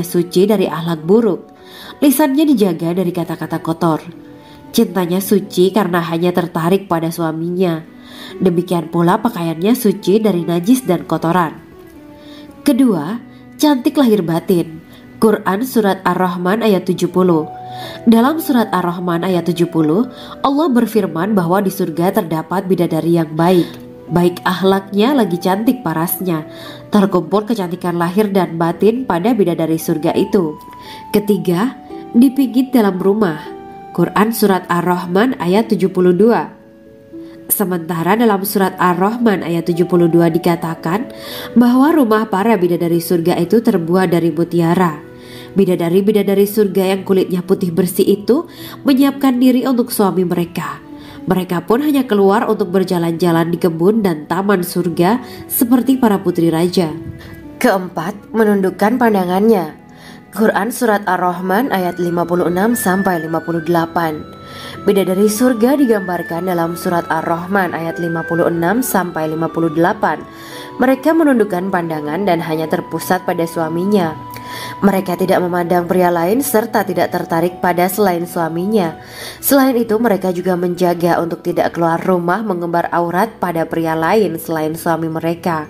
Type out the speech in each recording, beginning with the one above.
suci dari akhlak buruk. Lisannya dijaga dari kata-kata kotor. Cintanya suci karena hanya tertarik pada suaminya. Demikian pula pakaiannya suci dari najis dan kotoran. Kedua, cantik lahir batin. Quran Surat Ar-Rahman ayat 70. Dalam Surat Ar-Rahman ayat 70, Allah berfirman bahwa di surga terdapat bidadari yang baik. Baik akhlaknya lagi cantik parasnya. Terkumpul kecantikan lahir dan batin pada bidadari surga itu. Ketiga, dipijit dalam rumah. Quran Surat Ar-Rahman ayat 72. Sementara dalam Surat Ar-Rahman ayat 72 dikatakan bahwa rumah para bidadari surga itu terbuat dari mutiara. Bidadari-bidadari surga yang kulitnya putih bersih itu menyiapkan diri untuk suami mereka. Mereka pun hanya keluar untuk berjalan-jalan di kebun dan taman surga seperti para putri raja. Keempat, menundukkan pandangannya. Quran Surat Ar-Rahman ayat 56-58. Bidadari surga digambarkan dalam Surat Ar-Rahman ayat 56-58. Mereka menundukkan pandangan dan hanya terpusat pada suaminya. Mereka tidak memandang pria lain serta tidak tertarik pada selain suaminya. Selain itu mereka juga menjaga untuk tidak keluar rumah mengembar aurat pada pria lain selain suami mereka.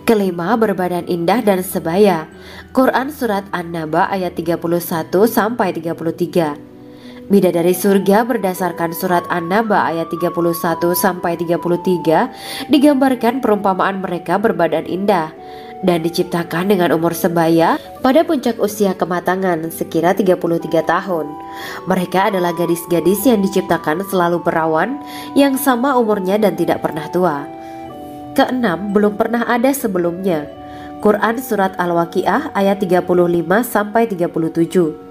Kelima, berbadan indah dan sebaya. Quran Surat An-Naba ayat 31-33. Bidadari surga berdasarkan Surat An-Naba ayat 31-33 digambarkan perumpamaan mereka berbadan indah dan diciptakan dengan umur sebaya pada puncak usia kematangan sekira 33 tahun. Mereka adalah gadis-gadis yang diciptakan selalu perawan yang sama umurnya dan tidak pernah tua. Keenam, belum pernah ada sebelumnya. Quran Surat Al-Waqiah ayat 35-37.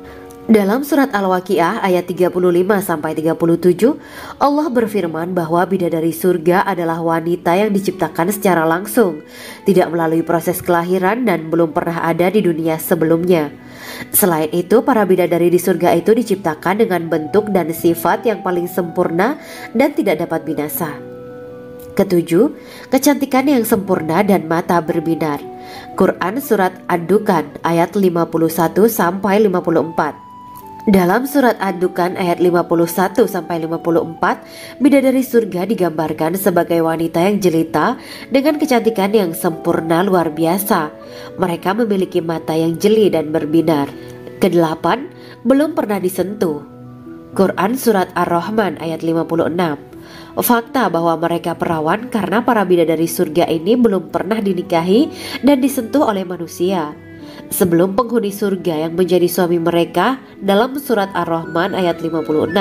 Dalam Surat Al-Waqiah ayat 35-37, Allah berfirman bahwa bidadari surga adalah wanita yang diciptakan secara langsung, tidak melalui proses kelahiran dan belum pernah ada di dunia sebelumnya. Selain itu, para bidadari di surga itu diciptakan dengan bentuk dan sifat yang paling sempurna dan tidak dapat binasa. Ketujuh, kecantikan yang sempurna dan mata berbinar. Quran Surat Ad-Dukan ayat 51-54. Dalam Surat Ad-Dukan ayat 51-54, bidadari surga digambarkan sebagai wanita yang jelita dengan kecantikan yang sempurna luar biasa. Mereka memiliki mata yang jeli dan berbinar. Kedelapan, belum pernah disentuh. Quran Surat Ar-Rahman ayat 56. Fakta bahwa mereka perawan karena para bidadari surga ini belum pernah dinikahi dan disentuh oleh manusia sebelum penghuni surga yang menjadi suami mereka dalam Surat Ar-Rahman ayat 56.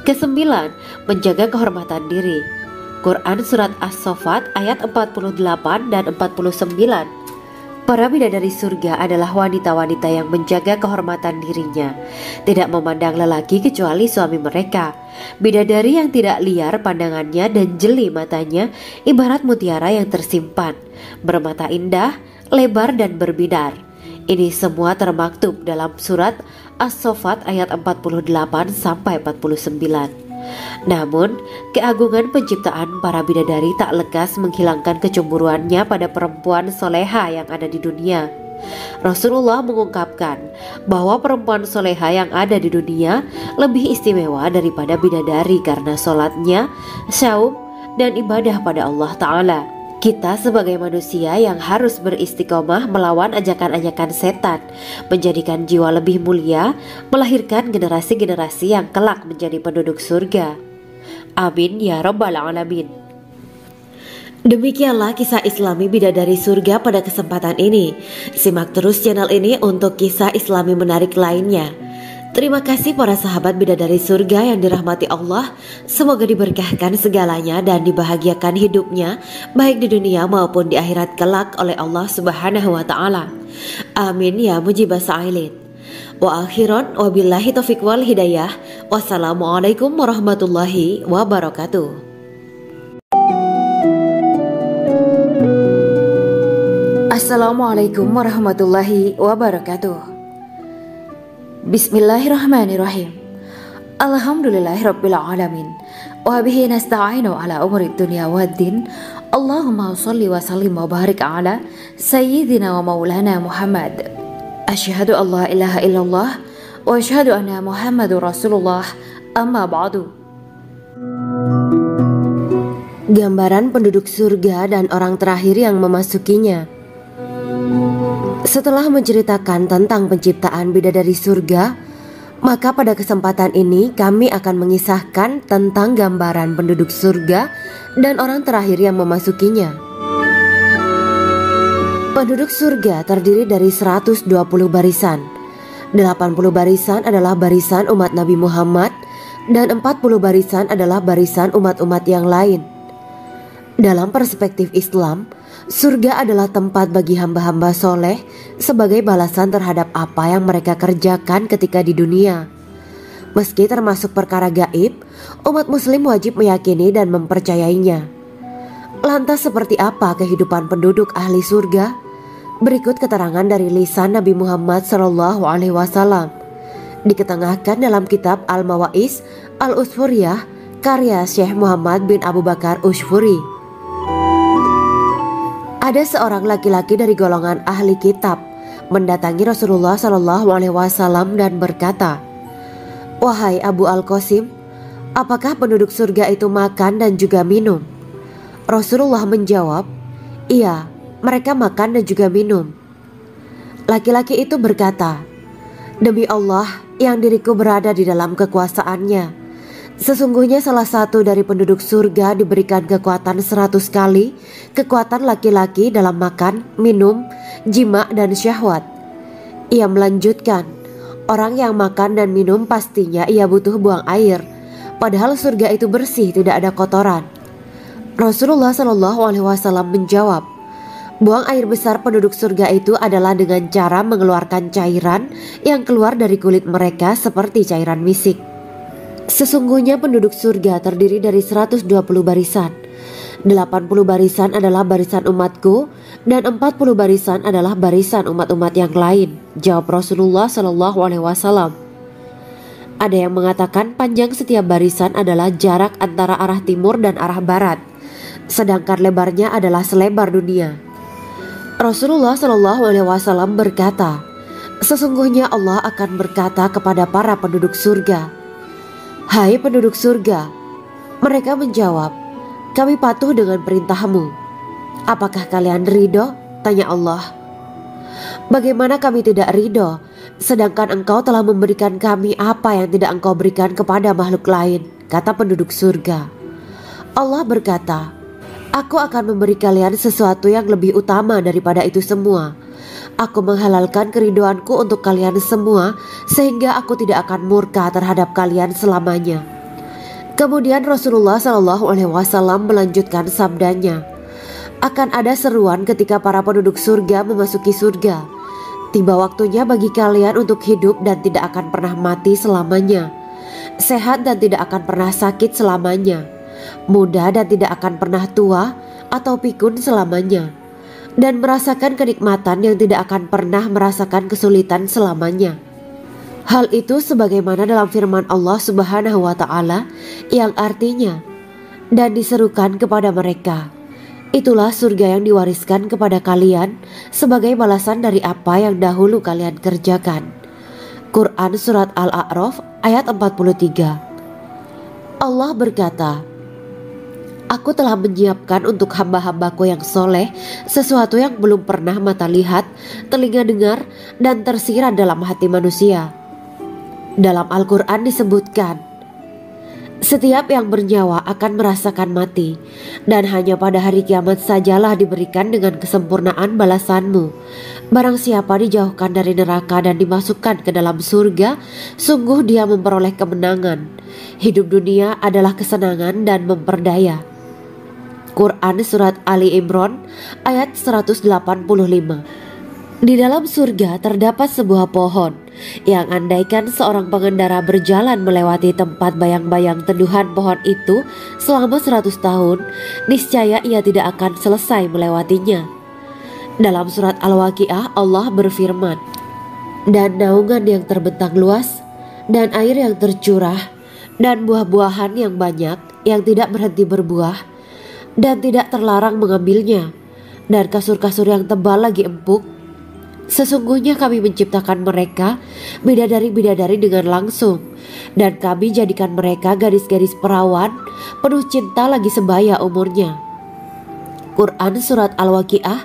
Kesembilan, menjaga kehormatan diri. Quran Surat As-Saffat ayat 48 dan 49. Para bidadari surga adalah wanita-wanita yang menjaga kehormatan dirinya, tidak memandang lelaki kecuali suami mereka. Bidadari yang tidak liar pandangannya dan jeli matanya ibarat mutiara yang tersimpan, bermata indah, lebar dan berbinar. Ini semua termaktub dalam Surat As-Saffat ayat 48-49. Namun, keagungan penciptaan para bidadari tak lekas menghilangkan kecemburuannya pada perempuan soleha yang ada di dunia. Rasulullah mengungkapkan bahwa perempuan soleha yang ada di dunia lebih istimewa daripada bidadari karena sholatnya, syaum, dan ibadah pada Allah Ta'ala. Kita sebagai manusia yang harus beristiqomah melawan ajakan-ajakan setan, menjadikan jiwa lebih mulia, melahirkan generasi-generasi yang kelak menjadi penduduk surga. Amin ya Rabbal Alamin. Demikianlah kisah Islami bidadari surga pada kesempatan ini. Simak terus channel ini untuk kisah Islami menarik lainnya. Terima kasih para sahabat bidadari surga yang dirahmati Allah. Semoga diberkahkan segalanya dan dibahagiakan hidupnya baik di dunia maupun di akhirat kelak oleh Allah Subhanahu wa Ta'ala. Amin ya mujibas sa'ilin. Wa akhiran wabillahi taufiq wal hidayah. Wassalamualaikum warahmatullahi wabarakatuh. Assalamualaikum warahmatullahi wabarakatuh. Bismillahirrahmanirrahim. Alhamdulillahirabbil alamin. Wa bihi nasta'inu ala umuri dunya waddin. Allahumma shalli wa sallim wa barik ala sayyidina wa maulana Muhammad. Asyhadu an la ilaha illallah wa asyhadu anna Muhammadur Rasulullah. Amma ba'du. Gambaran penduduk surga dan orang terakhir yang memasukinya. Setelah menceritakan tentang penciptaan bidadari surga, maka pada kesempatan ini kami akan mengisahkan tentang gambaran penduduk surga dan orang terakhir yang memasukinya. Penduduk surga terdiri dari 120 barisan. 80 barisan adalah barisan umat Nabi Muhammad dan 40 barisan adalah barisan umat-umat yang lain. Dalam perspektif Islam, surga adalah tempat bagi hamba-hamba soleh sebagai balasan terhadap apa yang mereka kerjakan ketika di dunia. Meski termasuk perkara gaib, umat muslim wajib meyakini dan mempercayainya. Lantas seperti apa kehidupan penduduk ahli surga? Berikut keterangan dari lisan Nabi Muhammad SAW, diketengahkan dalam kitab Al-Mawaiz Al-Usfuriyah karya Syekh Muhammad bin Abu Bakar Ushfuri. Ada seorang laki-laki dari golongan ahli kitab mendatangi Rasulullah SAW dan berkata, "Wahai Abu Al-Qasim, apakah penduduk surga itu makan dan juga minum?" Rasulullah menjawab, "Iya, mereka makan dan juga minum." Laki-laki itu berkata, "Demi Allah yang diriku berada di dalam kekuasaannya, sesungguhnya salah satu dari penduduk surga diberikan kekuatan 100 kali kekuatan laki-laki dalam makan, minum, jima dan syahwat." Ia melanjutkan, "Orang yang makan dan minum pastinya ia butuh buang air, padahal surga itu bersih, tidak ada kotoran." Rasulullah SAW menjawab, "Buang air besar penduduk surga itu adalah dengan cara mengeluarkan cairan yang keluar dari kulit mereka seperti cairan misik." Sesungguhnya penduduk surga terdiri dari 120 barisan. 80 barisan adalah barisan umatku dan 40 barisan adalah barisan umat-umat yang lain, jawab Rasulullah SAW. Ada yang mengatakan panjang setiap barisan adalah jarak antara arah timur dan arah barat, sedangkan lebarnya adalah selebar dunia. Rasulullah SAW berkata, "Sesungguhnya Allah akan berkata kepada para penduduk surga, 'Hai penduduk surga,' mereka menjawab, 'Kami patuh dengan perintahmu.' 'Apakah kalian ridho?' tanya Allah. 'Bagaimana kami tidak ridho, sedangkan engkau telah memberikan kami apa yang tidak engkau berikan kepada makhluk lain,' kata penduduk surga. Allah berkata, 'Aku akan memberi kalian sesuatu yang lebih utama daripada itu semua. Aku menghalalkan keridoanku untuk kalian semua sehingga aku tidak akan murka terhadap kalian selamanya.'" Kemudian Rasulullah SAW melanjutkan sabdanya, "Akan ada seruan ketika para penduduk surga memasuki surga. Tiba waktunya bagi kalian untuk hidup dan tidak akan pernah mati selamanya, sehat dan tidak akan pernah sakit selamanya, muda dan tidak akan pernah tua atau pikun selamanya, dan merasakan kenikmatan yang tidak akan pernah merasakan kesulitan selamanya." Hal itu sebagaimana dalam firman Allah Subhanahu wa Ta'ala yang artinya, "Dan diserukan kepada mereka, itulah surga yang diwariskan kepada kalian sebagai balasan dari apa yang dahulu kalian kerjakan." Quran Surat Al-A'raf ayat 43. Allah berkata, "Aku telah menyiapkan untuk hamba-hambaku yang soleh sesuatu yang belum pernah mata lihat, telinga dengar, dan tersirat dalam hati manusia." Dalam Al-Quran disebutkan, "Setiap yang bernyawa akan merasakan mati, dan hanya pada hari kiamat sajalah diberikan dengan kesempurnaan balasanmu. Barang siapa dijauhkan dari neraka dan dimasukkan ke dalam surga, sungguh dia memperoleh kemenangan. Hidup dunia adalah kesenangan dan memperdaya." Quran Surat Ali Imran ayat 185. Di dalam surga terdapat sebuah pohon yang andaikan seorang pengendara berjalan melewati tempat bayang-bayang teduhan pohon itu selama 100 tahun, niscaya ia tidak akan selesai melewatinya. Dalam surat Al-Waqiah Allah berfirman, "Dan naungan yang terbentang luas, dan air yang tercurah, dan buah-buahan yang banyak yang tidak berhenti berbuah, dan tidak terlarang mengambilnya, dan kasur-kasur yang tebal lagi empuk, Sesungguhnya kami menciptakan mereka bidadari-bidadari dengan langsung, dan kami jadikan mereka gadis-gadis perawan penuh cinta lagi sebaya umurnya. Quran Surat Al-Waqiah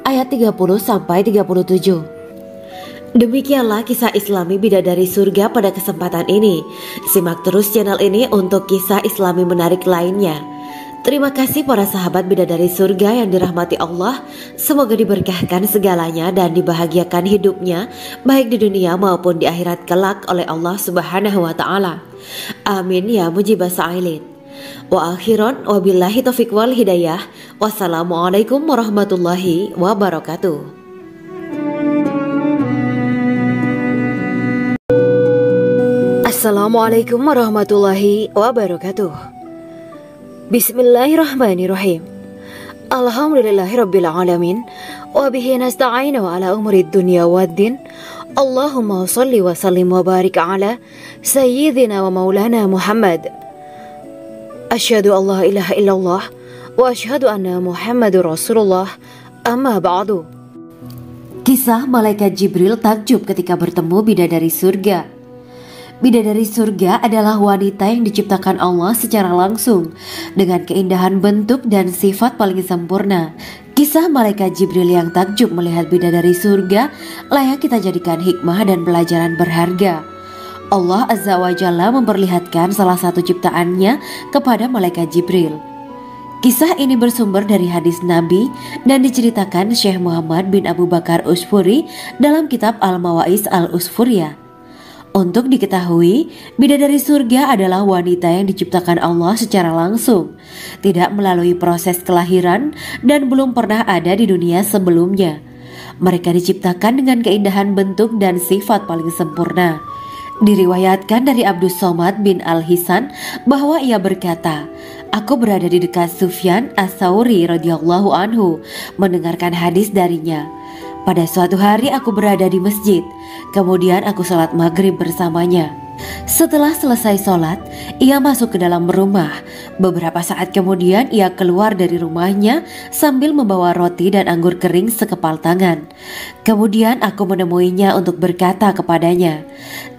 ayat 30-37. Demikianlah kisah Islami bidadari surga pada kesempatan ini. Simak terus channel ini untuk kisah Islami menarik lainnya. Terima kasih para sahabat bidadari surga yang dirahmati Allah. Semoga diberkahkan segalanya dan dibahagiakan hidupnya baik di dunia maupun di akhirat kelak oleh Allah Subhanahu wa taala. Amin ya mujibah sa'ilin. Wa akhiran wabillahi taufiq wal hidayah. Wassalamualaikum warahmatullahi wabarakatuh. Assalamualaikum warahmatullahi wabarakatuh. Bismillahirrahmanirrahim. Alhamdulillahirabbil alamin wa bihi nasta'inu ala umuri dunya waddin. Allahumma shalli wa sallim wa barik ala sayyidina wa maulana Muhammad. Asyhadu an la ilaha illallah wa asyhadu anna Muhammadur Rasulullah. Amma ba'du. Kisah malaikat Jibril takjub ketika bertemu bidadari surga. Bidadari surga adalah wanita yang diciptakan Allah secara langsung dengan keindahan bentuk dan sifat paling sempurna. Kisah malaikat Jibril yang takjub melihat bidadari surga layak kita jadikan hikmah dan pelajaran berharga. Allah Azza wa Jalla memperlihatkan salah satu ciptaannya kepada malaikat Jibril. Kisah ini bersumber dari hadis Nabi dan diceritakan Syekh Muhammad bin Abu Bakar Usfuri dalam kitab Al-Mawaiz Al-Usfuriyah. Untuk diketahui, bidadari surga adalah wanita yang diciptakan Allah secara langsung, tidak melalui proses kelahiran dan belum pernah ada di dunia sebelumnya. Mereka diciptakan dengan keindahan bentuk dan sifat paling sempurna. Diriwayatkan dari Abdus Somad bin Al-Hisan bahwa ia berkata, "Aku berada di dekat Sufyan As-Sauri radhiyallahu anhu mendengarkan hadis darinya. Pada suatu hari aku berada di masjid, kemudian aku sholat maghrib bersamanya. Setelah selesai sholat, ia masuk ke dalam rumah. Beberapa saat kemudian ia keluar dari rumahnya sambil membawa roti dan anggur kering sekepal tangan. Kemudian aku menemuinya untuk berkata kepadanya,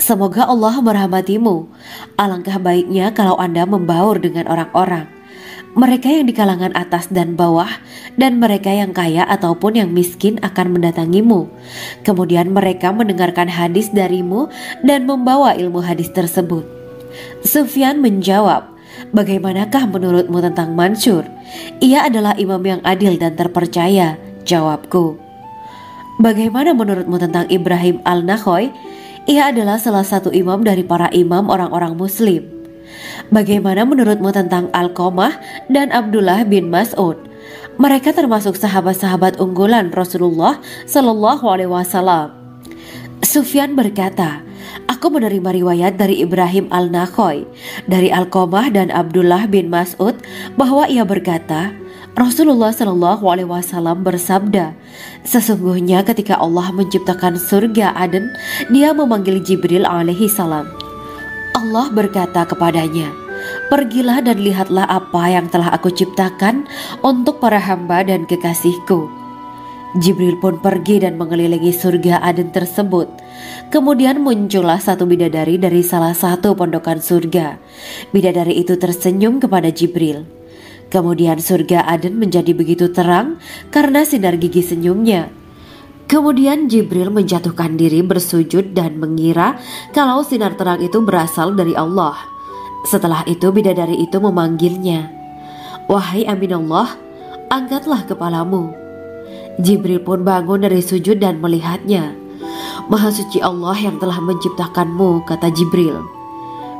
'Semoga Allah merahmatimu. Alangkah baiknya kalau Anda membaur dengan orang-orang. Mereka yang di kalangan atas dan bawah, dan mereka yang kaya ataupun yang miskin akan mendatangimu. Kemudian mereka mendengarkan hadis darimu dan membawa ilmu hadis tersebut.' Sufyan menjawab, 'Bagaimanakah menurutmu tentang Mansur? Ia adalah imam yang adil dan terpercaya.' Jawabku. 'Bagaimana menurutmu tentang Ibrahim Al-Nakhoy? Ia adalah salah satu imam dari para imam orang-orang muslim.' 'Bagaimana menurutmu tentang Alqamah dan Abdullah bin Mas'ud? Mereka termasuk sahabat-sahabat unggulan Rasulullah Shallallahu Alaihi Wasallam.' Sufyan berkata, 'Aku menerima riwayat dari Ibrahim Al-Nakhoy, dari Alqamah dan Abdullah bin Mas'ud bahwa ia berkata, Rasulullah Shallallahu Alaihi Wasallam bersabda, sesungguhnya ketika Allah menciptakan surga Aden, Dia memanggil Jibril alaihi salam. Allah berkata kepadanya, pergilah dan lihatlah apa yang telah aku ciptakan untuk para hamba dan kekasihku. Jibril pun pergi dan mengelilingi surga Aden tersebut. Kemudian muncullah satu bidadari dari salah satu pondokan surga. Bidadari itu tersenyum kepada Jibril. Kemudian surga Aden menjadi begitu terang karena sinar gigi senyumnya. Kemudian Jibril menjatuhkan diri bersujud dan mengira kalau sinar terang itu berasal dari Allah. Setelah itu bidadari itu memanggilnya, wahai Aminullah, angkatlah kepalamu. Jibril pun bangun dari sujud dan melihatnya. Maha suci Allah yang telah menciptakanmu, kata Jibril.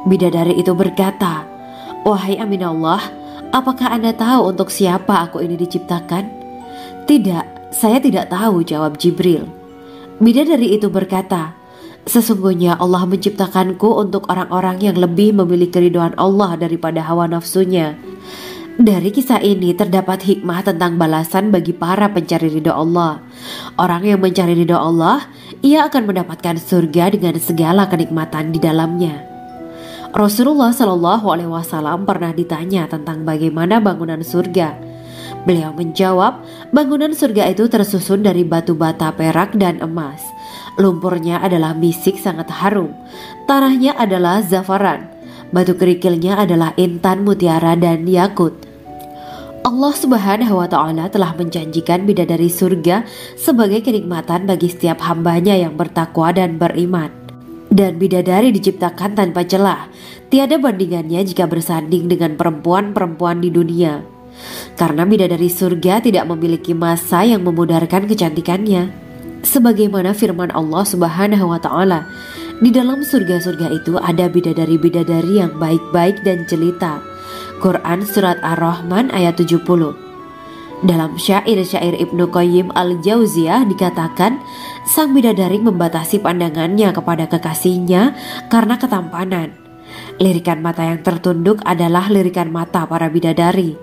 Bidadari itu berkata, wahai Aminullah, apakah Anda tahu untuk siapa aku ini diciptakan? Tidak. Saya tidak tahu, jawab Jibril. Bidadari itu berkata, sesungguhnya Allah menciptakanku untuk orang-orang yang lebih memilih keridhaan Allah daripada hawa nafsunya. Dari kisah ini terdapat hikmah tentang balasan bagi para pencari ridho Allah. Orang yang mencari ridho Allah, ia akan mendapatkan surga dengan segala kenikmatan di dalamnya. Rasulullah Shallallahu Alaihi Wasallam pernah ditanya tentang bagaimana bangunan surga. Beliau menjawab, bangunan surga itu tersusun dari batu bata perak dan emas. Lumpurnya adalah misik sangat harum, tanahnya adalah zafaran, batu kerikilnya adalah intan, mutiara, dan yakut. Allah Subhanahu wa Ta'ala telah menjanjikan bidadari surga sebagai kenikmatan bagi setiap hambanya yang bertakwa dan beriman. Dan bidadari diciptakan tanpa celah, tiada bandingannya jika bersanding dengan perempuan-perempuan di dunia. Karena bidadari surga tidak memiliki masa yang memudarkan kecantikannya. Sebagaimana firman Allah Subhanahu wa Ta'ala, di dalam surga-surga itu ada bidadari-bidadari yang baik-baik dan jelita. Quran Surat Ar-Rahman ayat 70. Dalam syair-syair Ibnu Qayyim Al-Jauziyah dikatakan, sang bidadari membatasi pandangannya kepada kekasihnya karena ketampanan. Lirikan mata yang tertunduk adalah lirikan mata para bidadari.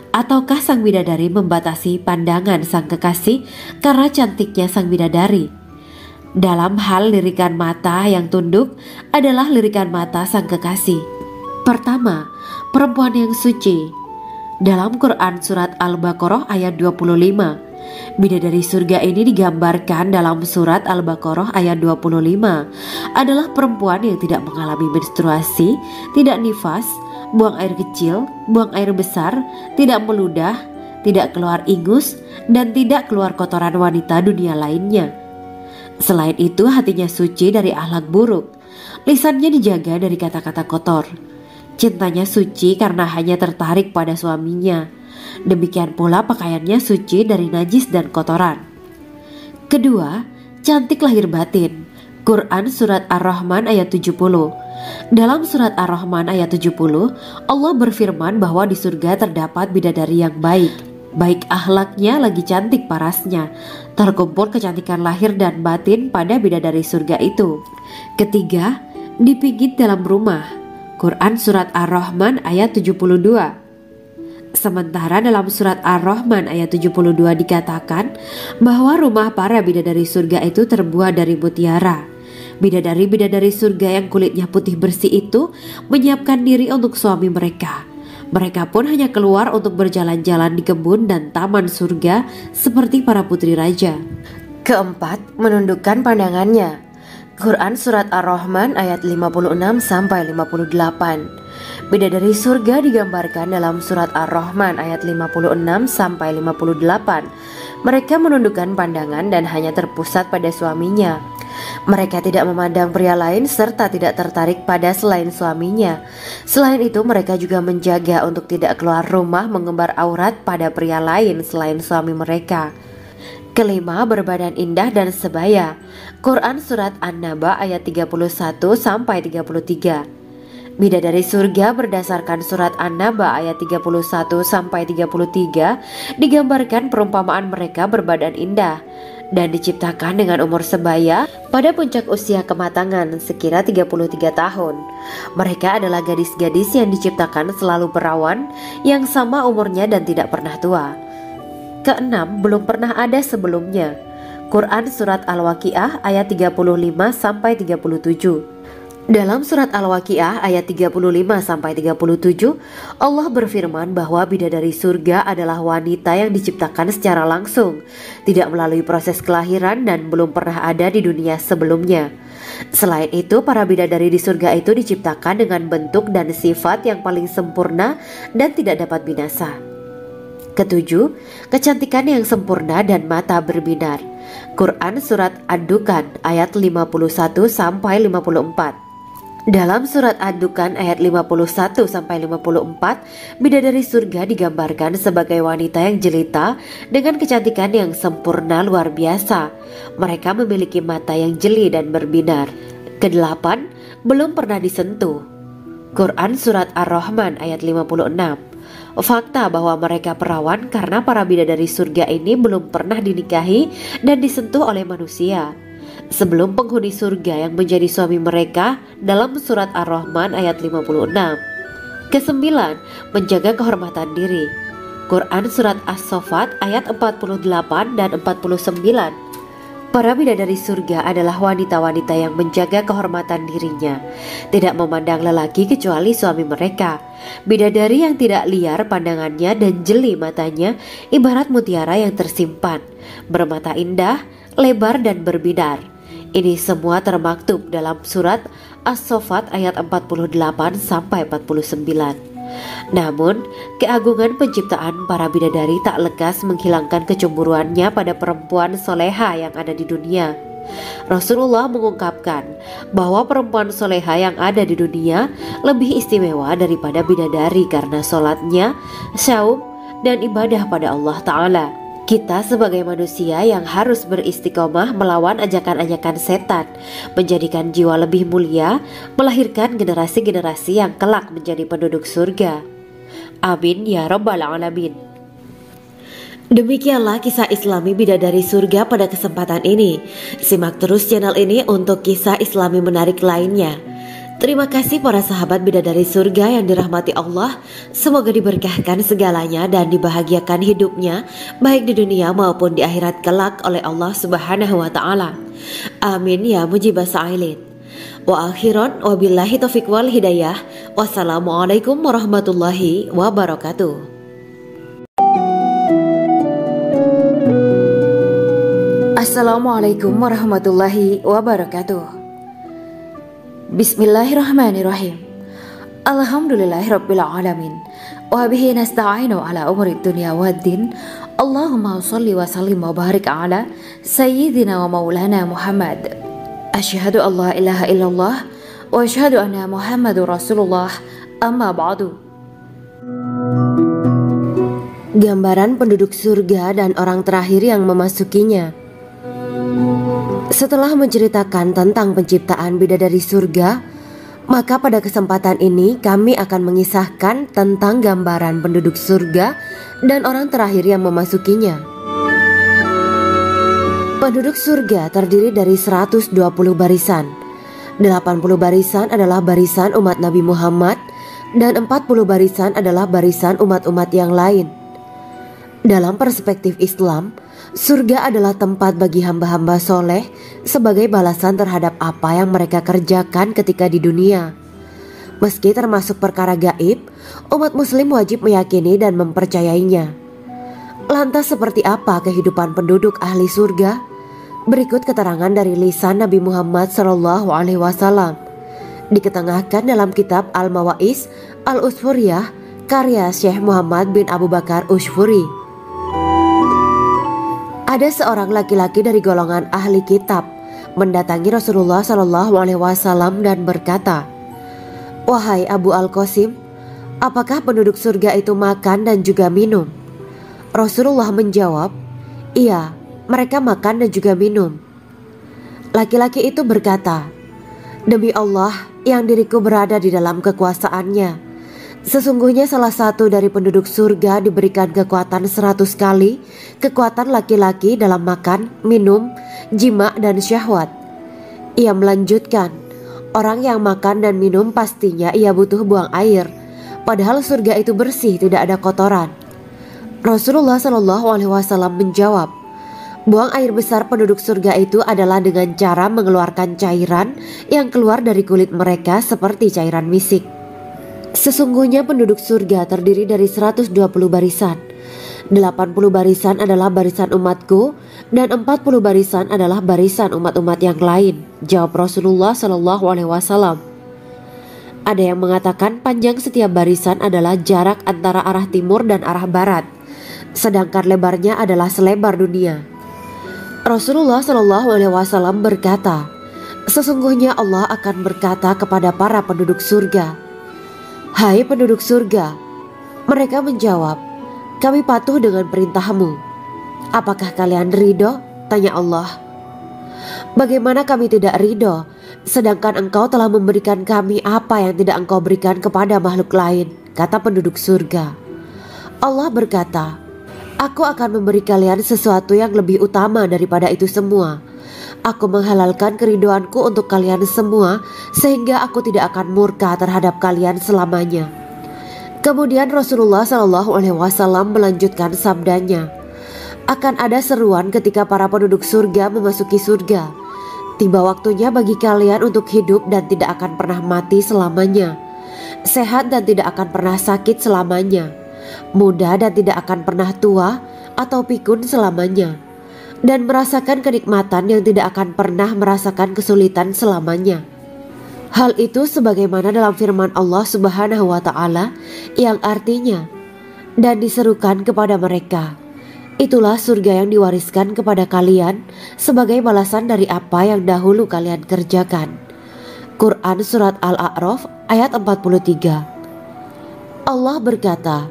Ataukah sang bidadari membatasi pandangan sang kekasih karena cantiknya sang bidadari? Dalam hal lirikan mata yang tunduk adalah lirikan mata sang kekasih. Pertama, perempuan yang suci. Dalam Quran Surat Al-Baqarah ayat 25, bidadari surga ini digambarkan dalam Surat Al-Baqarah ayat 25 adalah perempuan yang tidak mengalami menstruasi, tidak nifas, buang air kecil, buang air besar, tidak meludah, tidak keluar ingus, dan tidak keluar kotoran wanita dunia lainnya. Selain itu, hatinya suci dari akhlak buruk, lisannya dijaga dari kata-kata kotor. Cintanya suci karena hanya tertarik pada suaminya. Demikian pula pakaiannya suci dari najis dan kotoran. Kedua, cantik lahir batin. Quran Surat Ar-Rahman ayat 70. Dalam Surat Ar-Rahman ayat 70, Allah berfirman bahwa di surga terdapat bidadari yang baik. Baik akhlaknya lagi cantik parasnya. Terkumpul kecantikan lahir dan batin pada bidadari surga itu. Ketiga, dipijit dalam rumah. Quran Surat Ar-Rahman ayat 72. Sementara dalam Surat Ar-Rahman ayat 72 dikatakan bahwa rumah para bidadari surga itu terbuat dari mutiara. Bidadari-bidadari surga yang kulitnya putih bersih itu menyiapkan diri untuk suami mereka. Mereka pun hanya keluar untuk berjalan-jalan di kebun dan taman surga seperti para putri raja. Keempat, menundukkan pandangannya. Quran Surat Ar-Rahman ayat 56-58. Bidadari surga digambarkan dalam Surat Ar-Rahman ayat 56-58. Mereka menundukkan pandangan dan hanya terpusat pada suaminya. Mereka tidak memandang pria lain serta tidak tertarik pada selain suaminya. Selain itu, mereka juga menjaga untuk tidak keluar rumah mengembar aurat pada pria lain selain suami mereka. Kelima, berbadan indah dan sebaya. Quran Surat An-Naba ayat 31-33. Bidadari surga berdasarkan Surat An-Naba ayat 31-33 digambarkan perumpamaan mereka berbadan indah dan diciptakan dengan umur sebaya pada puncak usia kematangan sekira 33 tahun. Mereka adalah gadis-gadis yang diciptakan selalu perawan, yang sama umurnya dan tidak pernah tua. Keenam, belum pernah ada sebelumnya. Quran Surat Al-Waqiah ayat 35-37. Dalam Surat Al-Waqiah ayat 35-37, Allah berfirman bahwa bidadari surga adalah wanita yang diciptakan secara langsung, tidak melalui proses kelahiran dan belum pernah ada di dunia sebelumnya. Selain itu, para bidadari di surga itu diciptakan dengan bentuk dan sifat yang paling sempurna dan tidak dapat binasa. Ketujuh, kecantikan yang sempurna dan mata berbinar. Quran Surat Ad-Dukan ayat 51-54. Dalam Surat Ad-Dukan ayat 51-54, bidadari surga digambarkan sebagai wanita yang jelita dengan kecantikan yang sempurna luar biasa. Mereka memiliki mata yang jeli dan berbinar. Kedelapan, belum pernah disentuh. Quran Surat Ar-Rahman ayat 56. Fakta bahwa mereka perawan karena para bidadari surga ini belum pernah dinikahi dan disentuh oleh manusia sebelum penghuni surga yang menjadi suami mereka dalam Surat Ar-Rahman ayat 56. Kesembilan, menjaga kehormatan diri. Quran Surat As-Saffat ayat 48 dan 49. Para bidadari surga adalah wanita-wanita yang menjaga kehormatan dirinya, tidak memandang lelaki kecuali suami mereka. Bidadari yang tidak liar pandangannya dan jeli matanya, ibarat mutiara yang tersimpan, bermata indah, lebar dan berbinar. Ini semua termaktub dalam surat As-Saffat ayat 48-49. Namun, keagungan penciptaan para bidadari tak lekas menghilangkan kecemburuannya pada perempuan soleha yang ada di dunia. Rasulullah mengungkapkan bahwa perempuan soleha yang ada di dunia lebih istimewa daripada bidadari karena sholatnya, syaum, dan ibadah pada Allah Ta'ala. Kita sebagai manusia yang harus beristiqomah melawan ajakan-ajakan setan, menjadikan jiwa lebih mulia, melahirkan generasi-generasi yang kelak menjadi penduduk surga. Amin ya rabbal alamin. Demikianlah kisah Islami bidadari surga pada kesempatan ini. Simak terus channel ini untuk kisah Islami menarik lainnya. Terima kasih para sahabat bidadari surga yang dirahmati Allah. Semoga diberkahkan segalanya dan dibahagiakan hidupnya, baik di dunia maupun di akhirat kelak oleh Allah Subhanahu wa Ta'ala. Amin ya mujibah sa'ilin. Wa akhiran wabillahi taufiq wal hidayah. Wassalamualaikum warahmatullahi wabarakatuh. Assalamualaikum warahmatullahi wabarakatuh. Bismillahirrahmanirrahim. Alhamdulillahirabbil alamin. Wa bihi nasta'inu ala umuri dunya waddin. Allahumma shalli wa sallim wa barik ala sayyidina wa maulana Muhammad. Asyhadu an la ilaha illallah wa asyhadu anna Muhammadur Rasulullah. Amma ba'du. Gambaran penduduk surga dan orang terakhir yang memasukinya. Setelah menceritakan tentang penciptaan bidadari surga, maka pada kesempatan ini kami akan mengisahkan tentang gambaran penduduk surga dan orang terakhir yang memasukinya. Penduduk surga terdiri dari 120 barisan. 80 barisan adalah barisan umat Nabi Muhammad dan 40 barisan adalah barisan umat-umat yang lain. Dalam perspektif Islam, surga adalah tempat bagi hamba-hamba soleh sebagai balasan terhadap apa yang mereka kerjakan ketika di dunia. Meski termasuk perkara gaib, umat muslim wajib meyakini dan mempercayainya. Lantas seperti apa kehidupan penduduk ahli surga? Berikut keterangan dari lisan Nabi Muhammad SAW, diketengahkan dalam kitab Al-Mawaiz Al-Usfuriyah karya Syekh Muhammad bin Abu Bakar Ushfuri. Ada seorang laki-laki dari golongan ahli kitab mendatangi Rasulullah SAW dan berkata, "Wahai Abu Al-Qasim, apakah penduduk surga itu makan dan juga minum?" Rasulullah menjawab, "Iya, mereka makan dan juga minum." Laki-laki itu berkata, "Demi Allah yang diriku berada di dalam kekuasaannya, sesungguhnya salah satu dari penduduk surga diberikan kekuatan 100 kali kekuatan laki-laki dalam makan, minum, jima, dan syahwat." Ia melanjutkan, "Orang yang makan dan minum pastinya ia butuh buang air, padahal surga itu bersih, tidak ada kotoran." Rasulullah SAW menjawab, "Buang air besar penduduk surga itu adalah dengan cara mengeluarkan cairan yang keluar dari kulit mereka seperti cairan misik." Sesungguhnya penduduk surga terdiri dari 120 barisan. 80 barisan adalah barisan umatku dan 40 barisan adalah barisan umat-umat yang lain, jawab Rasulullah SAW. Ada yang mengatakan panjang setiap barisan adalah jarak antara arah timur dan arah barat, sedangkan lebarnya adalah selebar dunia. Rasulullah SAW berkata, "Sesungguhnya Allah akan berkata kepada para penduduk surga, 'Hai penduduk surga,' mereka menjawab, 'Kami patuh dengan perintahmu.' 'Apakah kalian ridho?' tanya Allah. 'Bagaimana kami tidak ridho, sedangkan engkau telah memberikan kami apa yang tidak engkau berikan kepada makhluk lain,' kata penduduk surga. Allah berkata, 'Aku akan memberi kalian sesuatu yang lebih utama daripada itu semua. Aku menghalalkan keridoanku untuk kalian semua, sehingga aku tidak akan murka terhadap kalian selamanya.'" Kemudian Rasulullah SAW melanjutkan sabdanya, Akan ada seruan ketika para penduduk surga memasuki surga. Tiba waktunya bagi kalian untuk hidup dan tidak akan pernah mati selamanya, sehat dan tidak akan pernah sakit selamanya, muda dan tidak akan pernah tua atau pikun selamanya, dan merasakan kenikmatan yang tidak akan pernah merasakan kesulitan selamanya. Hal itu sebagaimana dalam firman Allah Subhanahu wa Ta'ala yang artinya, dan diserukan kepada mereka, itulah surga yang diwariskan kepada kalian sebagai balasan dari apa yang dahulu kalian kerjakan. Quran Surat Al-A'raf ayat 43. Allah berkata,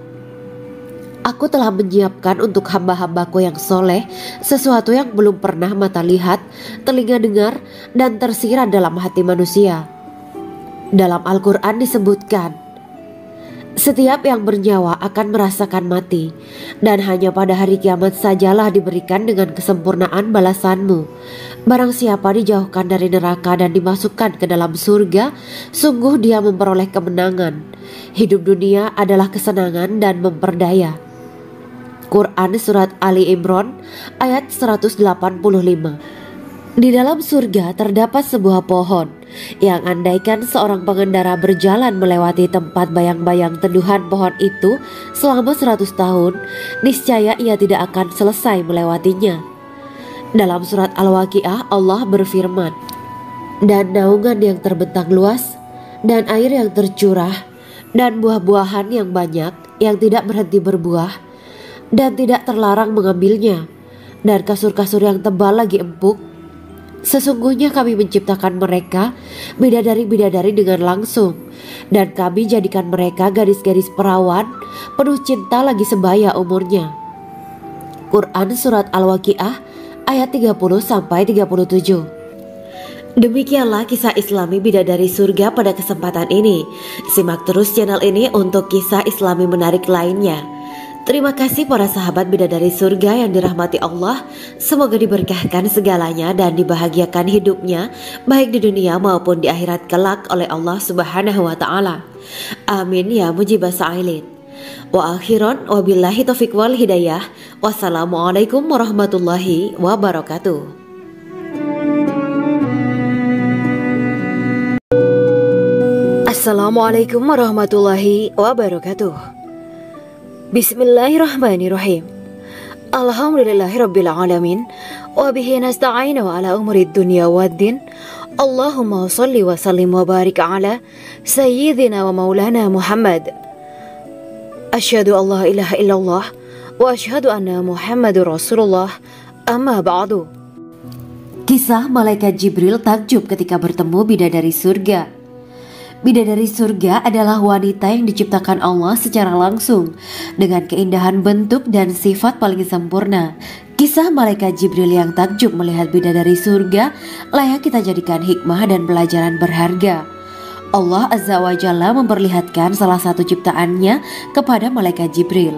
Aku telah menyiapkan untuk hamba-hambaku yang soleh sesuatu yang belum pernah mata lihat, telinga dengar, dan tersirat dalam hati manusia. Dalam Al-Quran disebutkan, setiap yang bernyawa akan merasakan mati, dan hanya pada hari kiamat sajalah diberikan dengan kesempurnaan balasanmu. Barang siapa dijauhkan dari neraka dan dimasukkan ke dalam surga, sungguh dia memperoleh kemenangan. Hidup dunia adalah kesenangan dan memperdaya. Quran Surat Ali Imran ayat 185. Di dalam surga terdapat sebuah pohon yang andaikan seorang pengendara berjalan melewati tempat bayang-bayang teduhan pohon itu selama 100 tahun, niscaya ia tidak akan selesai melewatinya. Dalam surat Al-Waqiah Allah berfirman, dan naungan yang terbentang luas, dan air yang tercurah, dan buah-buahan yang banyak yang tidak berhenti berbuah, dan tidak terlarang mengambilnya, dan kasur-kasur yang tebal lagi empuk. Sesungguhnya kami menciptakan mereka bidadari-bidadari dengan langsung, dan kami jadikan mereka gadis-gadis perawan penuh cinta lagi sebaya umurnya. Quran Surat Al-Waqiah ayat 30-37. Demikianlah kisah Islami bidadari surga pada kesempatan ini. Simak terus channel ini untuk kisah Islami menarik lainnya. Terima kasih para sahabat bidadari surga yang dirahmati Allah. Semoga diberkahkan segalanya dan dibahagiakan hidupnya, baik di dunia maupun di akhirat kelak oleh Allah Subhanahu wa Ta'ala. Amin ya mujibah sa'ilin. Wa akhiran wabillahi taufiq wal hidayah. Wassalamualaikum warahmatullahi wabarakatuh. Assalamualaikum warahmatullahi wabarakatuh. Bismillahirrahmanirrahim. Alhamdulillahirabbil alamin wa bihi nasta'inu ala umuri dunya waddin. Allahumma shalli wa sallim wa barik ala sayyidina wa maulana Muhammad. Asyhadu an la ilaha illallah wa asyhadu anna Muhammadur Rasulullah. Amma ba'du. Kisah malaikat Jibril takjub ketika bertemu bidadari surga. Bidadari surga adalah wanita yang diciptakan Allah secara langsung dengan keindahan bentuk dan sifat paling sempurna. Kisah malaikat Jibril yang takjub melihat bidadari surga layak kita jadikan hikmah dan pelajaran berharga. Allah Azza wa Jalla memperlihatkan salah satu ciptaannya kepada malaikat Jibril.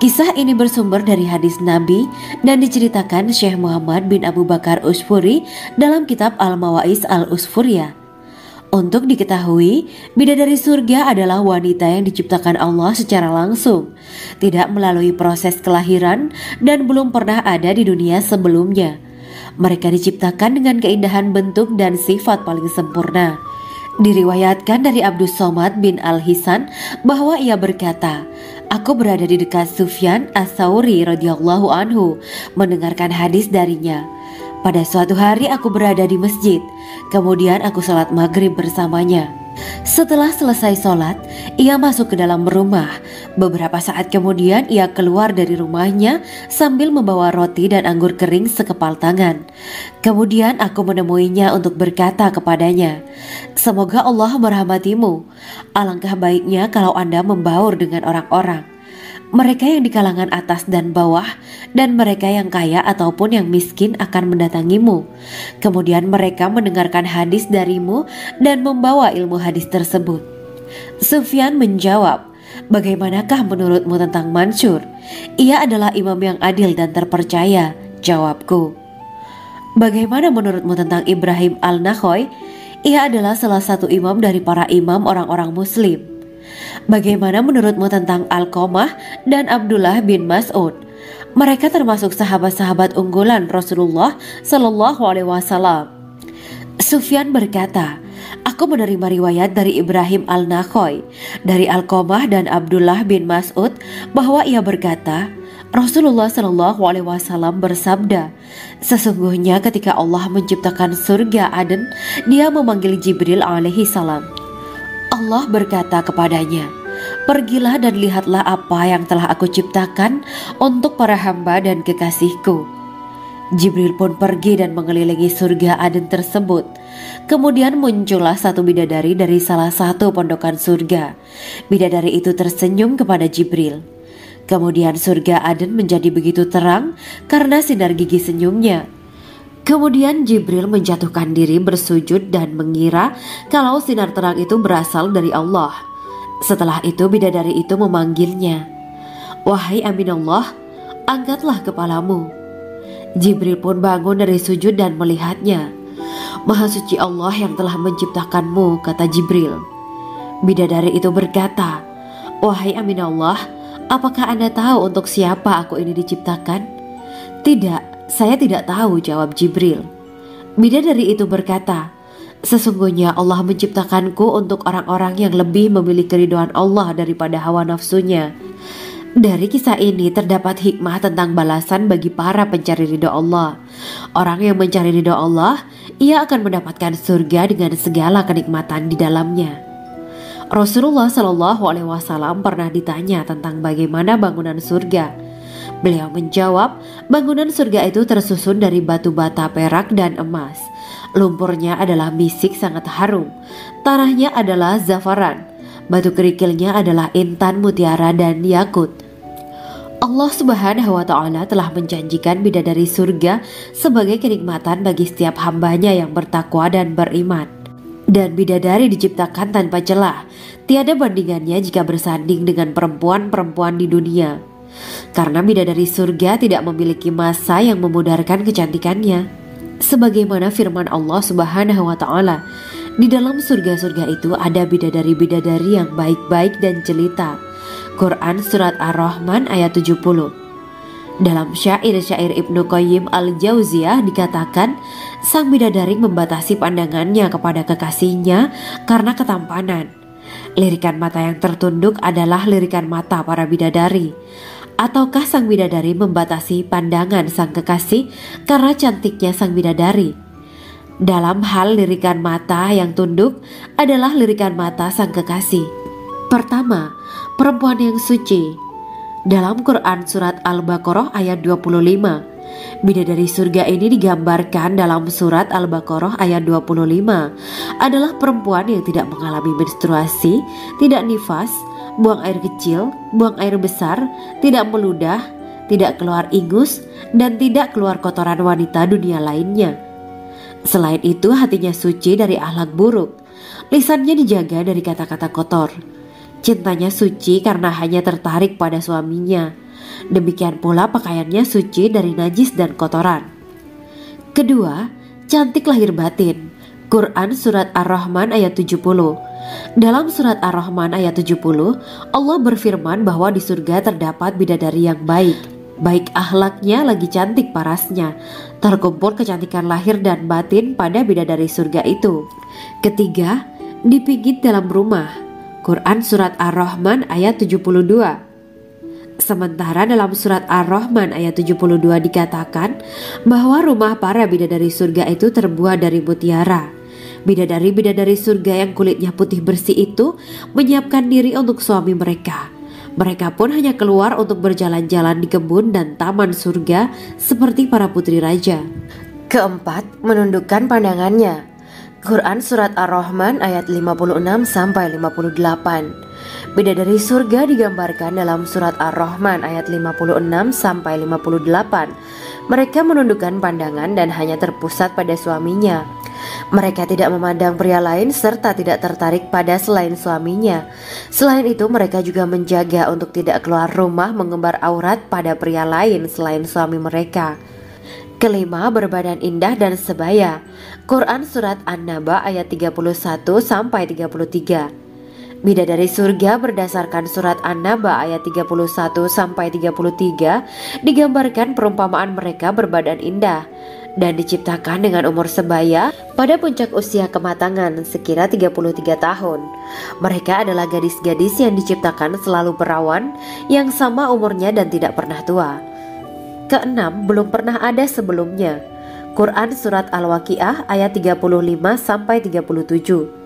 Kisah ini bersumber dari hadis Nabi dan diceritakan Syekh Muhammad bin Abu Bakar Usfuri dalam kitab Al-Mawaiz Al-Usfuriyah. Untuk diketahui, bidadari surga adalah wanita yang diciptakan Allah secara langsung, tidak melalui proses kelahiran dan belum pernah ada di dunia sebelumnya. Mereka diciptakan dengan keindahan bentuk dan sifat paling sempurna. Diriwayatkan dari Abdus Somad bin Al-Hisan bahwa ia berkata, Aku berada di dekat Sufyan As-Sauri radhiyallahu anhu mendengarkan hadis darinya. Pada suatu hari aku berada di masjid, kemudian aku sholat maghrib bersamanya. Setelah selesai sholat, ia masuk ke dalam rumah. Beberapa saat kemudian ia keluar dari rumahnya sambil membawa roti dan anggur kering sekepal tangan. Kemudian aku menemuinya untuk berkata kepadanya, Semoga Allah merahmatimu. Alangkah baiknya kalau Anda membaur dengan orang-orang. Mereka yang di kalangan atas dan bawah, dan mereka yang kaya ataupun yang miskin akan mendatangimu. Kemudian mereka mendengarkan hadis darimu dan membawa ilmu hadis tersebut. Sufyan menjawab, Bagaimanakah menurutmu tentang Mansur? Ia adalah imam yang adil dan terpercaya. Jawabku. Bagaimana menurutmu tentang Ibrahim Al-Nakhoy? Ia adalah salah satu imam dari para imam orang-orang muslim. Bagaimana menurutmu tentang Alqamah dan Abdullah bin Mas'ud? Mereka termasuk sahabat-sahabat unggulan Rasulullah Shallallahu Alaihi Wasallam. Sufyan berkata, aku menerima riwayat dari Ibrahim al-Nakhoy, dari Alqamah dan Abdullah bin Mas'ud bahwa ia berkata, Rasulullah Shallallahu Alaihi Wasallam bersabda, sesungguhnya ketika Allah menciptakan surga Aden, Dia memanggil Jibril alaihi salam. Allah berkata kepadanya, pergilah dan lihatlah apa yang telah aku ciptakan untuk para hamba dan kekasihku. Jibril pun pergi dan mengelilingi surga Aden tersebut. Kemudian muncullah satu bidadari dari salah satu pondokan surga. Bidadari itu tersenyum kepada Jibril. Kemudian surga Aden menjadi begitu terang karena sinar gigi senyumnya. Kemudian Jibril menjatuhkan diri bersujud dan mengira kalau sinar terang itu berasal dari Allah. Setelah itu bidadari itu memanggilnya, wahai Aminullah, angkatlah kepalamu. Jibril pun bangun dari sujud dan melihatnya. Maha suci Allah yang telah menciptakanmu, kata Jibril. Bidadari itu berkata, wahai Aminullah, apakah Anda tahu untuk siapa aku ini diciptakan? Tidak, saya tidak tahu, jawab Jibril. Bidadari itu berkata, sesungguhnya Allah menciptakanku untuk orang-orang yang lebih memilih keridhaan Allah daripada hawa nafsunya. Dari kisah ini terdapat hikmah tentang balasan bagi para pencari ridho Allah. Orang yang mencari ridho Allah, ia akan mendapatkan surga dengan segala kenikmatan di dalamnya. Rasulullah Shallallahu Alaihi Wasallam pernah ditanya tentang bagaimana bangunan surga. Beliau menjawab, bangunan surga itu tersusun dari batu bata, perak, dan emas. Lumpurnya adalah misik sangat harum. Tanahnya adalah zafaran. Batu kerikilnya adalah intan, mutiara, dan yakut. Allah Subhanahu wa Ta'ala telah menjanjikan bidadari surga sebagai kenikmatan bagi setiap hambanya yang bertakwa dan beriman. Dan bidadari diciptakan tanpa celah. Tiada bandingannya jika bersanding dengan perempuan-perempuan di dunia. Karena bidadari surga tidak memiliki masa yang memudarkan kecantikannya. Sebagaimana firman Allah Subhanahu wa Ta'ala, di dalam surga-surga itu ada bidadari-bidadari yang baik-baik dan jelita. Quran Surat Ar-Rahman ayat 70. Dalam syair-syair Ibnu Qayyim al-Jauziyah dikatakan, sang bidadari membatasi pandangannya kepada kekasihnya karena ketampanan. Lirikan mata yang tertunduk adalah lirikan mata para bidadari. Ataukah sang bidadari membatasi pandangan sang kekasih karena cantiknya sang bidadari? Dalam hal lirikan mata yang tunduk adalah lirikan mata sang kekasih. Pertama, perempuan yang suci. Dalam Quran Surat Al-Baqarah ayat 25, bidadari surga ini digambarkan dalam Surat Al-Baqarah ayat 25 adalah perempuan yang tidak mengalami menstruasi, tidak nifas, buang air kecil, buang air besar, tidak meludah, tidak keluar ingus, dan tidak keluar kotoran wanita dunia lainnya. Selain itu hatinya suci dari akhlak buruk, lisannya dijaga dari kata-kata kotor. Cintanya suci karena hanya tertarik pada suaminya. Demikian pula pakaiannya suci dari najis dan kotoran. Kedua, cantik lahir batin. Quran Surat Ar-Rahman ayat 70. Dalam Surat Ar-Rahman ayat 70, Allah berfirman bahwa di surga terdapat bidadari yang baik. Baik akhlaknya lagi cantik parasnya. Terkumpul kecantikan lahir dan batin pada bidadari surga itu. Ketiga, dipijit dalam rumah. Quran Surat Ar-Rahman ayat 72. Sementara dalam Surat Ar-Rahman ayat 72 dikatakan bahwa rumah para bidadari surga itu terbuat dari mutiara. Bidadari-bidadari surga yang kulitnya putih bersih itu menyiapkan diri untuk suami mereka. Mereka pun hanya keluar untuk berjalan-jalan di kebun dan taman surga seperti para putri raja. Keempat, menundukkan pandangannya. Quran Surat Ar-Rahman ayat 56-58. Bidadari surga digambarkan dalam Surat Ar-Rahman ayat 56-58. Mereka menundukkan pandangan dan hanya terpusat pada suaminya. Mereka tidak memandang pria lain serta tidak tertarik pada selain suaminya. Selain itu mereka juga menjaga untuk tidak keluar rumah mengembar aurat pada pria lain selain suami mereka. Kelima, berbadan indah dan sebaya. Quran Surat An-Naba ayat 31-33. Bidadari surga berdasarkan surat An-Naba ayat 31-33 digambarkan perumpamaan mereka berbadan indah dan diciptakan dengan umur sebaya pada puncak usia kematangan sekira 33 tahun. Mereka adalah gadis-gadis yang diciptakan selalu perawan yang sama umurnya dan tidak pernah tua. Keenam, belum pernah ada sebelumnya. Quran Surat Al-Waqiah ayat 35-37.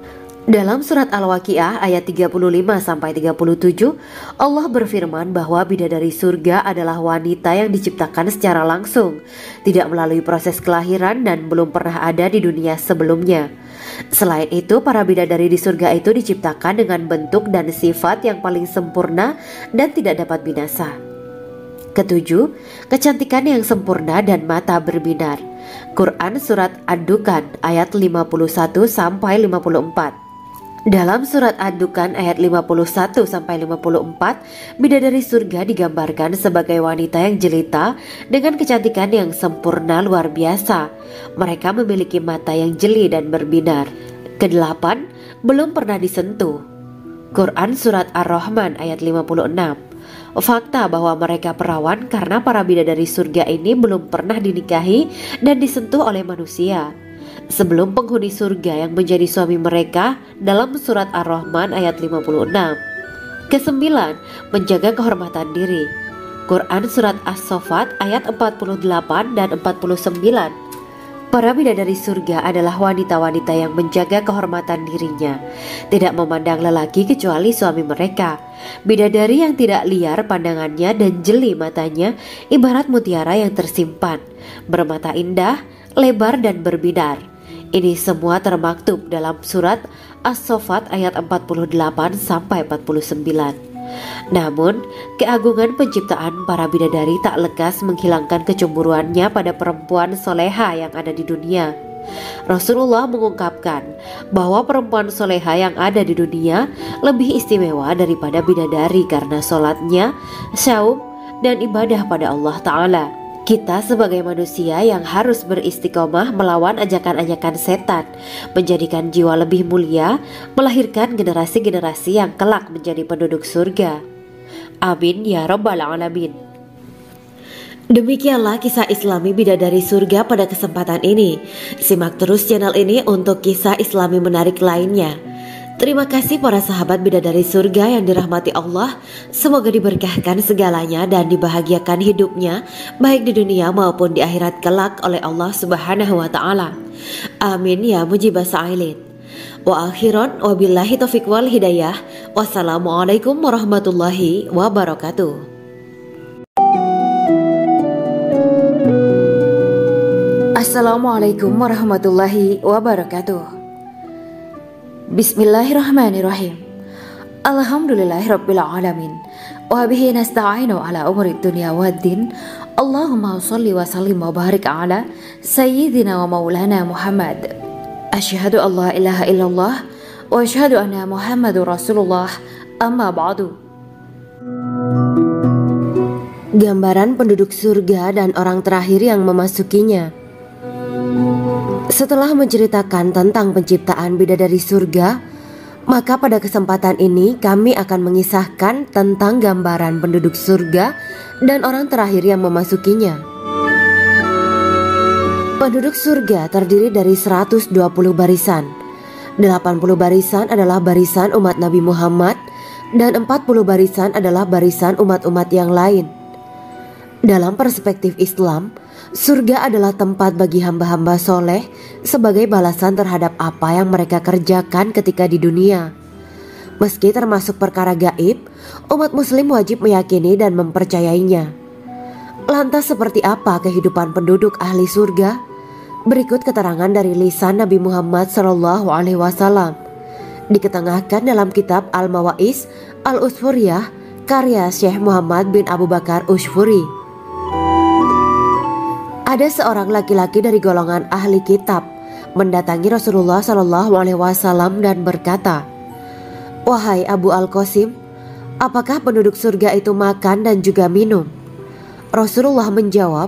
Dalam surat Al-Waqiah ayat 35-37, Allah berfirman bahwa bidadari surga adalah wanita yang diciptakan secara langsung, tidak melalui proses kelahiran dan belum pernah ada di dunia sebelumnya. Selain itu, para bidadari di surga itu diciptakan dengan bentuk dan sifat yang paling sempurna dan tidak dapat binasa. Ketujuh, kecantikan yang sempurna dan mata berbinar. Quran Surat Ad-Dukan ayat 51-54. Dalam surat Ad-Dukan ayat 51-54, bidadari surga digambarkan sebagai wanita yang jelita dengan kecantikan yang sempurna luar biasa. Mereka memiliki mata yang jeli dan berbinar. Kedelapan, belum pernah disentuh. Quran Surat Ar-Rahman ayat 56. Fakta bahwa mereka perawan karena para bidadari surga ini belum pernah dinikahi dan disentuh oleh manusia sebelum penghuni surga yang menjadi suami mereka dalam surat Ar-Rahman ayat 56. Kesembilan, menjaga kehormatan diri. Quran Surat As-Saffat ayat 48 dan 49. Para bidadari surga adalah wanita-wanita yang menjaga kehormatan dirinya, tidak memandang lelaki kecuali suami mereka. Bidadari yang tidak liar pandangannya dan jeli matanya ibarat mutiara yang tersimpan, bermata indah, lebar dan berbinar. Ini semua termaktub dalam surat As-Saffat ayat 48-49. Namun, keagungan penciptaan para bidadari tak lekas menghilangkan kecemburuannya pada perempuan soleha yang ada di dunia. Rasulullah mengungkapkan bahwa perempuan soleha yang ada di dunia lebih istimewa daripada bidadari karena sholatnya, syaum, dan ibadah pada Allah Ta'ala. Kita sebagai manusia yang harus beristiqomah melawan ajakan-ajakan setan, menjadikan jiwa lebih mulia, melahirkan generasi-generasi yang kelak menjadi penduduk surga. Amin ya Rabbal Alamin. Demikianlah kisah Islami bidadari surga pada kesempatan ini. Simak terus channel ini untuk kisah Islami menarik lainnya. Terima kasih para sahabat bidadari surga yang dirahmati Allah. Semoga diberkahkan segalanya dan dibahagiakan hidupnya baik di dunia maupun di akhirat kelak oleh Allah Subhanahu wa Ta'ala. Amin ya mujibah sa'ilin. Wa akhiran wabillahi taufiq wal hidayah. Wassalamualaikum warahmatullahi wabarakatuh. Assalamualaikum warahmatullahi wabarakatuh. Bismillahirrahmanirrahim. Alhamdulillahirabbil alamin. Wa bihi nasta'inu ala umuri dunya waddin. Allahumma shalli wa sallim wa barik ala sayyidina wa maulana Muhammad. Asyhadu an la ilaha illallah wa asyhadu anna Muhammadur Rasulullah. Amma ba'du. Gambaran penduduk surga dan orang terakhir yang memasukinya. Setelah menceritakan tentang penciptaan bidadari surga, maka pada kesempatan ini kami akan mengisahkan tentang gambaran penduduk surga dan orang terakhir yang memasukinya. Penduduk surga terdiri dari 120 barisan. 80 barisan adalah barisan umat Nabi Muhammad dan 40 barisan adalah barisan umat-umat yang lain. Dalam perspektif Islam, surga adalah tempat bagi hamba-hamba soleh sebagai balasan terhadap apa yang mereka kerjakan ketika di dunia. Meski termasuk perkara gaib, umat muslim wajib meyakini dan mempercayainya. Lantas seperti apa kehidupan penduduk ahli surga? Berikut keterangan dari lisan Nabi Muhammad SAW, diketengahkan dalam kitab Al-Mawaiz Al-Usfuriyah karya Syekh Muhammad bin Abu Bakar Ushfuri. Ada seorang laki-laki dari golongan ahli kitab mendatangi Rasulullah SAW dan berkata, "Wahai Abu Al-Qasim, apakah penduduk surga itu makan dan juga minum?" Rasulullah menjawab,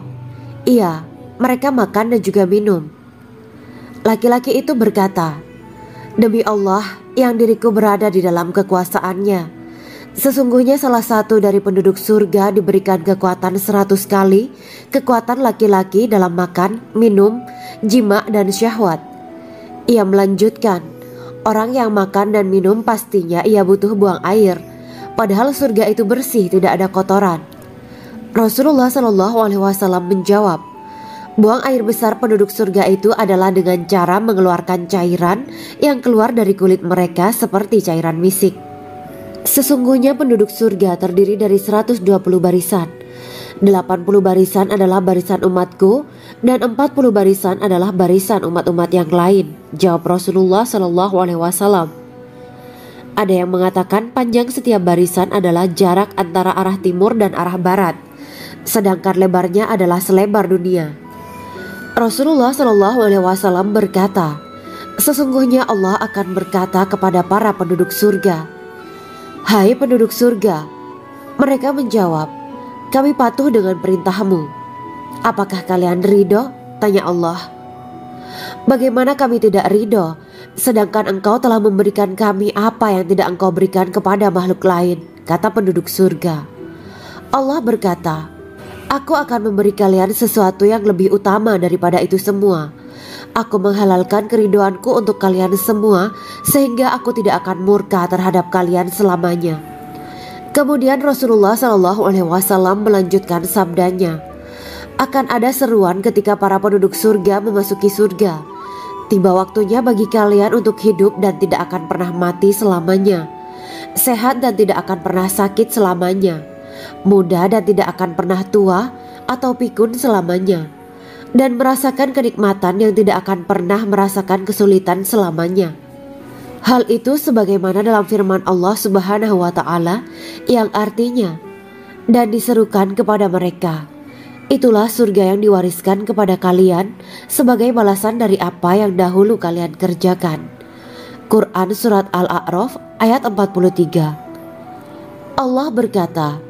"Iya, mereka makan dan juga minum." Laki-laki itu berkata, Demi Allah yang diriku berada di dalam kekuasaannya, sesungguhnya salah satu dari penduduk surga diberikan kekuatan 100 kali kekuatan laki-laki dalam makan, minum, jima dan syahwat. Ia melanjutkan, orang yang makan dan minum pastinya ia butuh buang air, padahal surga itu bersih, tidak ada kotoran. Rasulullah SAW menjawab, buang air besar penduduk surga itu adalah dengan cara mengeluarkan cairan yang keluar dari kulit mereka seperti cairan misik. Sesungguhnya penduduk surga terdiri dari 120 barisan. 80 barisan adalah barisan umatku dan 40 barisan adalah barisan umat-umat yang lain, jawab Rasulullah SAW. Ada yang mengatakan panjang setiap barisan adalah jarak antara arah timur dan arah barat, sedangkan lebarnya adalah selebar dunia. Rasulullah SAW berkata, sesungguhnya Allah akan berkata kepada para penduduk surga, hai penduduk surga. Mereka menjawab, kami patuh dengan perintahmu. Apakah kalian ridho? Tanya Allah. Bagaimana kami tidak ridho, sedangkan engkau telah memberikan kami apa yang tidak engkau berikan kepada makhluk lain, kata penduduk surga. Allah berkata, aku akan memberi kalian sesuatu yang lebih utama daripada itu semua. Aku menghalalkan keridoanku untuk kalian semua, sehingga aku tidak akan murka terhadap kalian selamanya. Kemudian Rasulullah SAW melanjutkan sabdanya, akan ada seruan ketika para penduduk surga memasuki surga. Tiba waktunya bagi kalian untuk hidup dan tidak akan pernah mati selamanya, sehat dan tidak akan pernah sakit selamanya, muda dan tidak akan pernah tua atau pikun selamanya, dan merasakan kenikmatan yang tidak akan pernah merasakan kesulitan selamanya. Hal itu sebagaimana dalam firman Allah Subhanahu wa Ta'ala yang artinya, dan diserukan kepada mereka, itulah surga yang diwariskan kepada kalian sebagai balasan dari apa yang dahulu kalian kerjakan. Quran Surat Al-A'raf ayat 43. Allah berkata,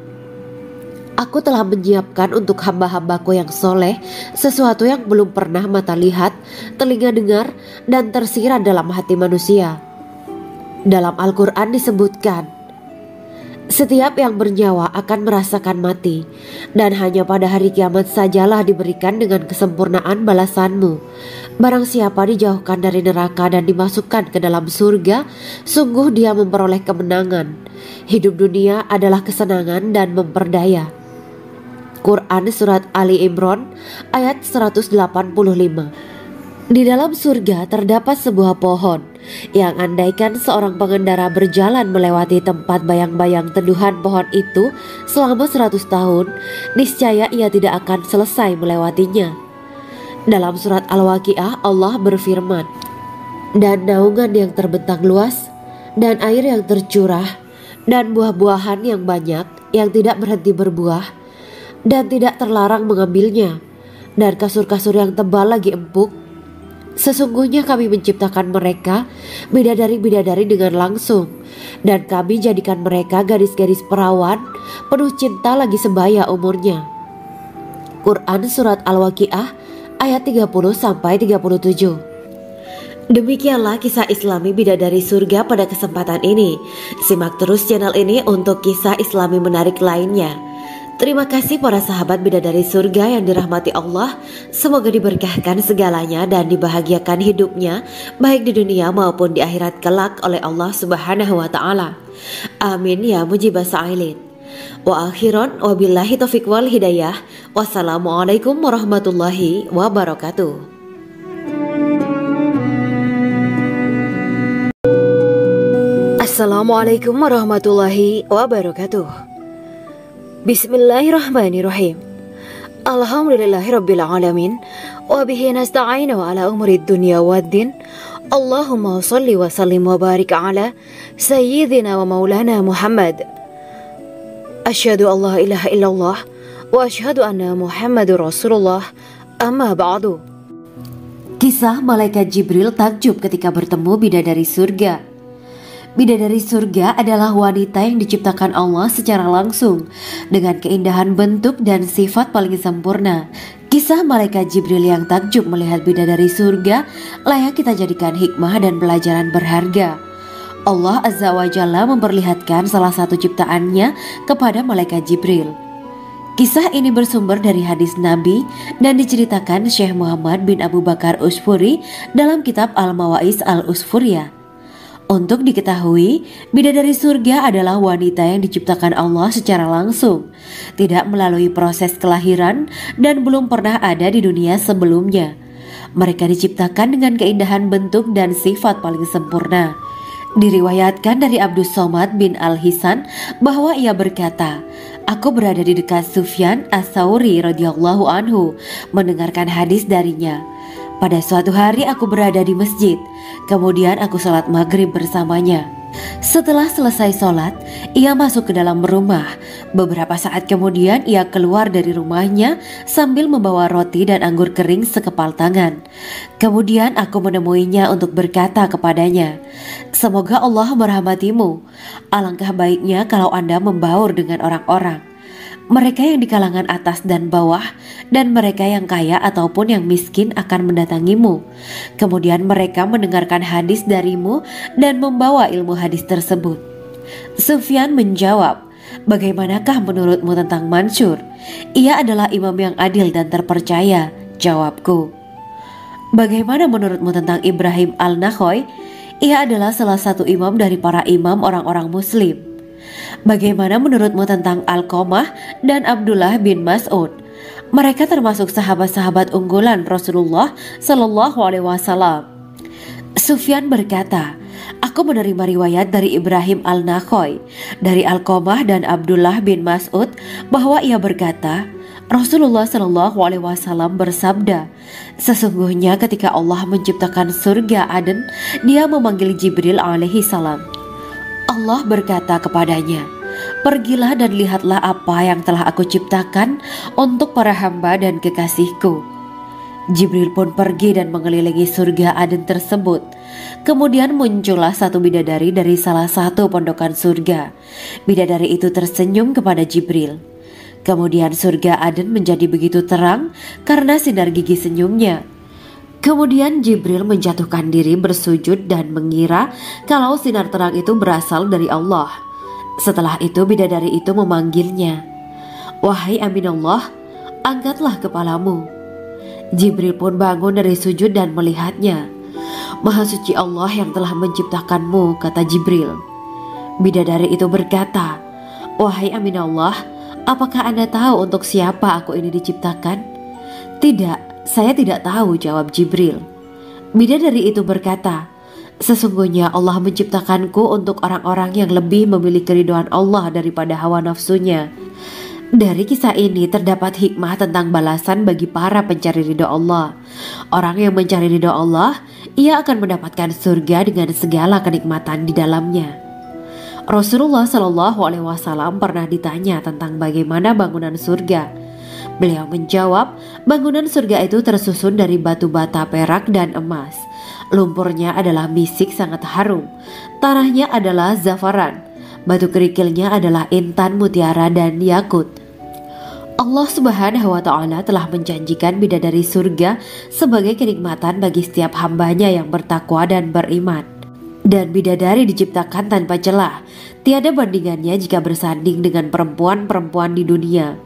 aku telah menyiapkan untuk hamba-hambaku yang soleh sesuatu yang belum pernah mata lihat, telinga dengar, dan tersirat dalam hati manusia. Dalam Al-Quran disebutkan, setiap yang bernyawa akan merasakan mati, dan hanya pada hari kiamat sajalah diberikan dengan kesempurnaan balasanmu. Barang siapa dijauhkan dari neraka dan dimasukkan ke dalam surga, sungguh dia memperoleh kemenangan. Hidup dunia adalah kesenangan dan memperdaya. Quran Surat Ali Imran ayat 185. Di dalam surga terdapat sebuah pohon yang andaikan seorang pengendara berjalan melewati tempat bayang-bayang teduhan pohon itu selama 100 tahun, niscaya ia tidak akan selesai melewatinya. Dalam surat Al-Waqiah Allah berfirman, dan naungan yang terbentang luas, dan air yang tercurah, dan buah-buahan yang banyak yang tidak berhenti berbuah, dan tidak terlarang mengambilnya, dan kasur-kasur yang tebal lagi empuk. Sesungguhnya kami menciptakan mereka bidadari-bidadari dengan langsung, dan kami jadikan mereka gadis-gadis perawan penuh cinta lagi sebaya umurnya. Quran Surat Al-Waqiah ayat 30-37. Demikianlah kisah Islami bidadari surga pada kesempatan ini. Simak terus channel ini untuk kisah Islami menarik lainnya. Terima kasih para sahabat bidadari surga yang dirahmati Allah. Semoga diberkahkan segalanya dan dibahagiakan hidupnya, baik di dunia maupun di akhirat kelak oleh Allah Subhanahu wa Ta'ala. Amin ya mujibah sa'ilin. Wa akhiran wabillahi taufiq wal hidayah. Wassalamualaikum warahmatullahi wabarakatuh. Assalamualaikum warahmatullahi wabarakatuh. Bismillahirrahmanirrahim. Alhamdulillahirabbil alamin wa bihi nasta'inu ala umuri dunya waddin. Allahumma shalli wa sallim wa barik ala sayyidina wa maulana Muhammad. Asyhadu an la ilaha illallah wa asyhadu anna Muhammadur Rasulullah. Amma ba'du. Kisah malaikat Jibril takjub ketika bertemu bidadari surga. Bidadari surga adalah wanita yang diciptakan Allah secara langsung dengan keindahan bentuk dan sifat paling sempurna. Kisah malaikat Jibril yang takjub melihat bidadari surga layak kita jadikan hikmah dan pelajaran berharga. Allah Azza wa Jalla memperlihatkan salah satu ciptaannya kepada malaikat Jibril. Kisah ini bersumber dari hadis Nabi dan diceritakan Syekh Muhammad bin Abu Bakar Usfuri dalam kitab Al-Mawaiz Al-Usfuriyah. Untuk diketahui, bidadari surga adalah wanita yang diciptakan Allah secara langsung, tidak melalui proses kelahiran dan belum pernah ada di dunia sebelumnya. Mereka diciptakan dengan keindahan bentuk dan sifat paling sempurna. Diriwayatkan dari Abdus Somad bin Al-Hisan bahwa ia berkata, "Aku berada di dekat Sufyan As-Sauri radhiyallahu anhu mendengarkan hadis darinya. Pada suatu hari aku berada di masjid, kemudian aku sholat maghrib bersamanya. Setelah selesai sholat, ia masuk ke dalam rumah. Beberapa saat kemudian ia keluar dari rumahnya sambil membawa roti dan anggur kering sekepal tangan. Kemudian aku menemuinya untuk berkata kepadanya, 'Semoga Allah merahmatimu. Alangkah baiknya kalau Anda membaur dengan orang-orang. Mereka yang di kalangan atas dan bawah, dan mereka yang kaya ataupun yang miskin akan mendatangimu. Kemudian mereka mendengarkan hadis darimu dan membawa ilmu hadis tersebut.' Sufyan menjawab, 'Bagaimanakah menurutmu tentang Mansur? Ia adalah imam yang adil dan terpercaya.' Jawabku. 'Bagaimana menurutmu tentang Ibrahim Al-Nakhoy? Ia adalah salah satu imam dari para imam orang-orang muslim.' 'Bagaimana menurutmu tentang Alqamah dan Abdullah bin Mas'ud? Mereka termasuk sahabat-sahabat unggulan Rasulullah Shallallahu Alaihi Wasallam.' Sufyan berkata, 'Aku menerima riwayat dari Ibrahim Al-Nakhoy, dari Alqamah dan Abdullah bin Mas'ud bahwa ia berkata, Rasulullah Shallallahu Alaihi Wasallam bersabda, sesungguhnya ketika Allah menciptakan surga Aden, Dia memanggil Jibril alaihi salam. Allah berkata kepadanya, pergilah dan lihatlah apa yang telah aku ciptakan untuk para hamba dan kekasihku. Jibril pun pergi dan mengelilingi surga Aden tersebut. Kemudian muncullah satu bidadari dari salah satu pondokan surga. Bidadari itu tersenyum kepada Jibril. Kemudian surga Aden menjadi begitu terang karena sinar gigi senyumnya. Kemudian Jibril menjatuhkan diri bersujud dan mengira kalau sinar terang itu berasal dari Allah. Setelah itu bidadari itu memanggilnya, wahai Aminullah, angkatlah kepalamu. Jibril pun bangun dari sujud dan melihatnya. Maha suci Allah yang telah menciptakanmu, kata Jibril. Bidadari itu berkata, wahai Aminullah, apakah Anda tahu untuk siapa aku ini diciptakan? Tidak. Saya tidak tahu, jawab Jibril. Bidadari itu berkata, sesungguhnya Allah menciptakanku untuk orang-orang yang lebih memilih keridhaan Allah daripada hawa nafsunya. Dari kisah ini terdapat hikmah tentang balasan bagi para pencari ridho Allah. Orang yang mencari ridho Allah, ia akan mendapatkan surga dengan segala kenikmatan di dalamnya. Rasulullah Shallallahu Alaihi Wasallam pernah ditanya tentang bagaimana bangunan surga. Beliau menjawab, bangunan surga itu tersusun dari batu bata, perak, dan emas. Lumpurnya adalah misik sangat harum. Tanahnya adalah zafaran. Batu kerikilnya adalah intan, mutiara, dan yakut. Allah Subhanahu wa Ta'ala telah menjanjikan bidadari surga sebagai kenikmatan bagi setiap hambanya yang bertakwa dan beriman. Dan bidadari diciptakan tanpa celah. Tiada bandingannya jika bersanding dengan perempuan-perempuan di dunia.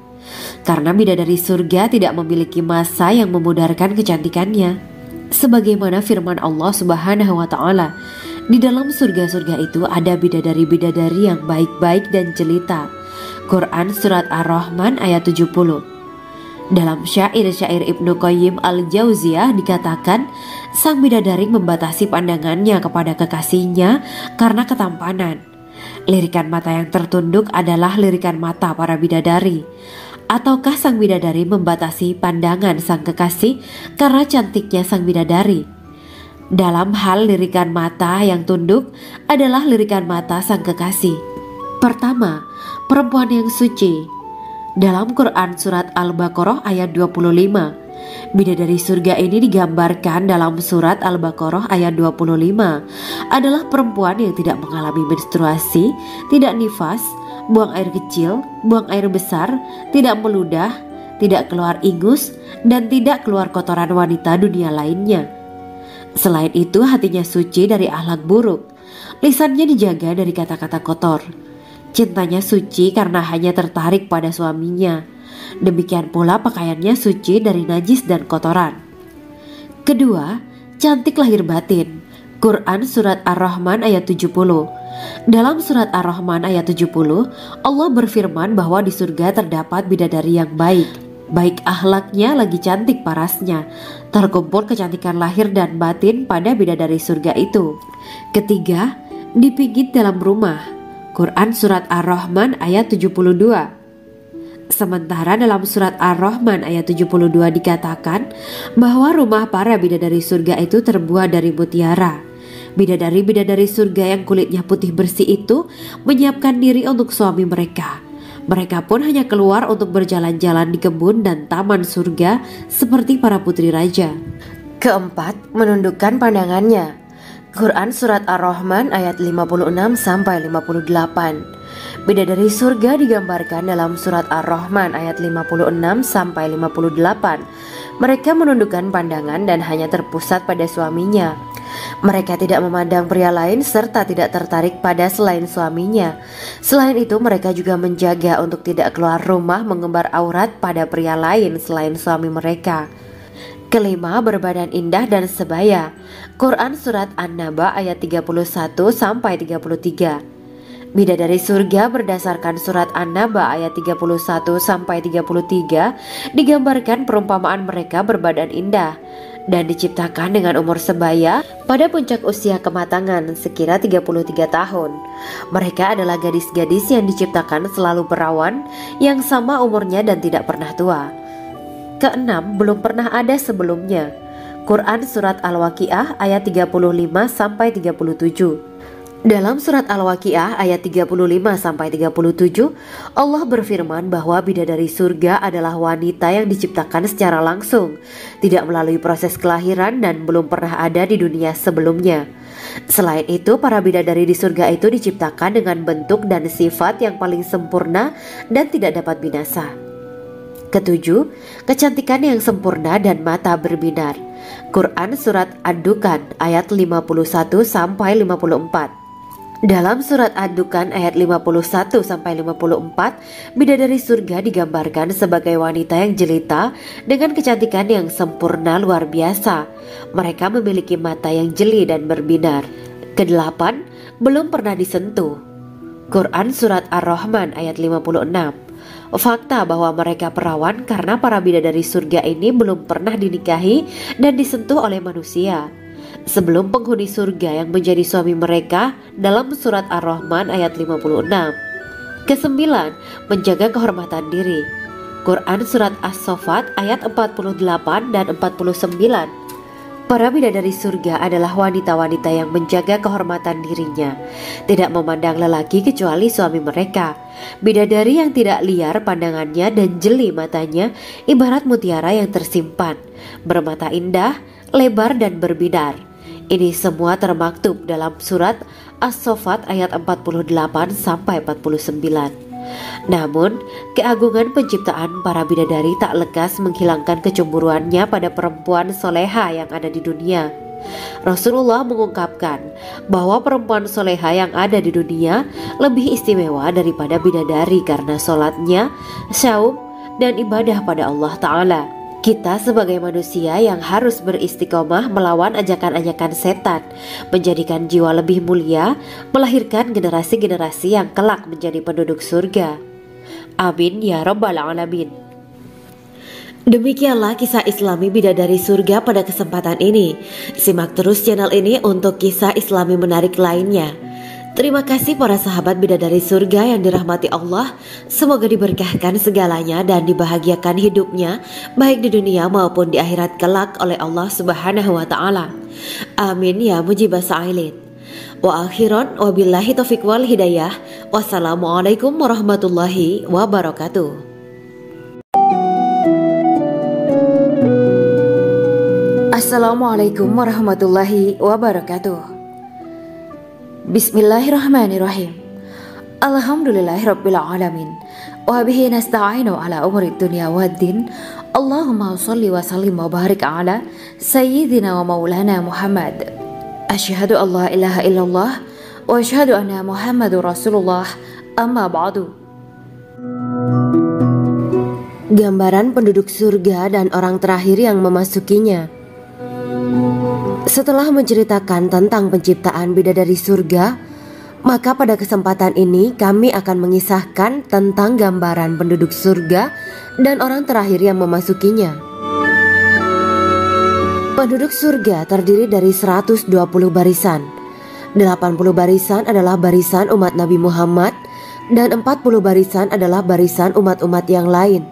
Karena bidadari surga tidak memiliki masa yang memudarkan kecantikannya. Sebagaimana firman Allah Subhanahu wa Ta'ala, di dalam surga-surga itu ada bidadari-bidadari yang baik-baik dan jelita. Quran Surat Ar-Rahman ayat 70. Dalam syair-syair Ibnu Qayyim Al-Jauziyah dikatakan, sang bidadari membatasi pandangannya kepada kekasihnya karena ketampanan. Lirikan mata yang tertunduk adalah lirikan mata para bidadari. Ataukah sang bidadari membatasi pandangan sang kekasih karena cantiknya sang bidadari? Dalam hal lirikan mata yang tunduk adalah lirikan mata sang kekasih. Pertama, perempuan yang suci. Dalam Quran Surat Al-Baqarah ayat 25, bidadari surga ini digambarkan dalam Surat Al-Baqarah ayat 25 adalah perempuan yang tidak mengalami menstruasi, tidak nifas, buang air kecil, buang air besar, tidak meludah, tidak keluar ingus, dan tidak keluar kotoran wanita dunia lainnya. Selain itu, hatinya suci dari akhlak buruk, lisannya dijaga dari kata-kata kotor. Cintanya suci karena hanya tertarik pada suaminya. Demikian pula pakaiannya suci dari najis dan kotoran. Kedua, cantik lahir batin. Quran Surat Ar-Rahman ayat 70. Dalam Surat Ar-Rahman ayat 70, Allah berfirman bahwa di surga terdapat bidadari yang baik. Baik akhlaknya lagi cantik parasnya. Terkumpul kecantikan lahir dan batin pada bidadari surga itu. Ketiga, dipijit dalam rumah. Quran Surat Ar-Rahman ayat 72. Sementara dalam Surat Ar-Rahman ayat 72 dikatakan bahwa rumah para bidadari surga itu terbuat dari mutiara. Bidadari-bidadari surga yang kulitnya putih bersih itu menyiapkan diri untuk suami mereka. Mereka pun hanya keluar untuk berjalan-jalan di kebun dan taman surga seperti para putri raja. Keempat, menundukkan pandangannya. Quran Surat Ar-Rahman ayat 56-58. Bidadari surga digambarkan dalam Surat Ar-Rahman ayat 56-58. Mereka menundukkan pandangan dan hanya terpusat pada suaminya. Mereka tidak memandang pria lain serta tidak tertarik pada selain suaminya. Selain itu, mereka juga menjaga untuk tidak keluar rumah mengembar aurat pada pria lain selain suami mereka. Kelima, berbadan indah dan sebaya. Quran Surat An-Naba ayat 31-33. Bidadari surga berdasarkan Surat An-Naba ayat 31-33 digambarkan perumpamaan mereka berbadan indah dan diciptakan dengan umur sebaya pada puncak usia kematangan sekira 33 tahun. Mereka adalah gadis-gadis yang diciptakan selalu perawan, yang sama umurnya dan tidak pernah tua. Keenam, belum pernah ada sebelumnya. Quran Surat Al-Waqiah ayat 35-37. Dalam Surat Al-Waqiah ayat 35-37, Allah berfirman bahwa bidadari surga adalah wanita yang diciptakan secara langsung, tidak melalui proses kelahiran dan belum pernah ada di dunia sebelumnya. Selain itu, para bidadari di surga itu diciptakan dengan bentuk dan sifat yang paling sempurna dan tidak dapat binasa. Ketujuh, kecantikan yang sempurna dan mata berbinar. Quran Surat Ad-Dukan ayat 51-54. Dalam Surat Ad-Dukan ayat 51-54, bidadari surga digambarkan sebagai wanita yang jelita dengan kecantikan yang sempurna luar biasa. Mereka memiliki mata yang jeli dan berbinar. Kedelapan, belum pernah disentuh. Quran Surat Ar-Rahman ayat 56. Fakta bahwa mereka perawan karena para bidadari surga ini belum pernah dinikahi dan disentuh oleh manusia sebelum penghuni surga yang menjadi suami mereka dalam Surat Ar-Rahman ayat 56. Kesembilan, menjaga kehormatan diri. Quran Surat As-Saffat ayat 48 dan 49. Para bidadari surga adalah wanita-wanita yang menjaga kehormatan dirinya, tidak memandang lelaki kecuali suami mereka. Bidadari yang tidak liar pandangannya dan jeli matanya ibarat mutiara yang tersimpan, bermata indah, lebar dan berbinar. Ini semua termaktub dalam Surat As-Saffat ayat 48-49. Namun, keagungan penciptaan para bidadari tak lekas menghilangkan kecemburuannya pada perempuan soleha yang ada di dunia. Rasulullah mengungkapkan bahwa perempuan soleha yang ada di dunia lebih istimewa daripada bidadari karena sholatnya, syaum, dan ibadah pada Allah Ta'ala. Kita sebagai manusia yang harus beristiqomah melawan ajakan-ajakan setan, menjadikan jiwa lebih mulia, melahirkan generasi-generasi yang kelak menjadi penduduk surga. Amin ya Rabbal Alamin. Demikianlah kisah Islami bidadari surga pada kesempatan ini. Simak terus channel ini untuk kisah Islami menarik lainnya. Terima kasih para sahabat bidadari surga yang dirahmati Allah. Semoga diberkahkan segalanya dan dibahagiakan hidupnya baik di dunia maupun di akhirat kelak oleh Allah Subhanahu wa Ta'ala. Amin ya mujibah sa'ilin. Wa akhiran wabillahi taufiq wal hidayah. Wassalamualaikum warahmatullahi wabarakatuh. Assalamualaikum warahmatullahi wabarakatuh. Bismillahirrahmanirrahim. Alhamdulillahirabbil alamin. Wa bihi nasta'inu ala umuri dunya waddin. Allahumma shalli wa sallim wa barik ala sayyidina wa maulana Muhammad. Asyhadu an la ilaha illallah wa asyhadu anna Muhammadur Rasulullah. Amma ba'du. Gambaran penduduk surga dan orang terakhir yang memasukinya. Setelah menceritakan tentang penciptaan bidadari surga, maka pada kesempatan ini kami akan mengisahkan tentang gambaran penduduk surga dan orang terakhir yang memasukinya. Penduduk surga terdiri dari 120 barisan. 80 barisan adalah barisan umat Nabi Muhammad dan 40 barisan adalah barisan umat-umat yang lain.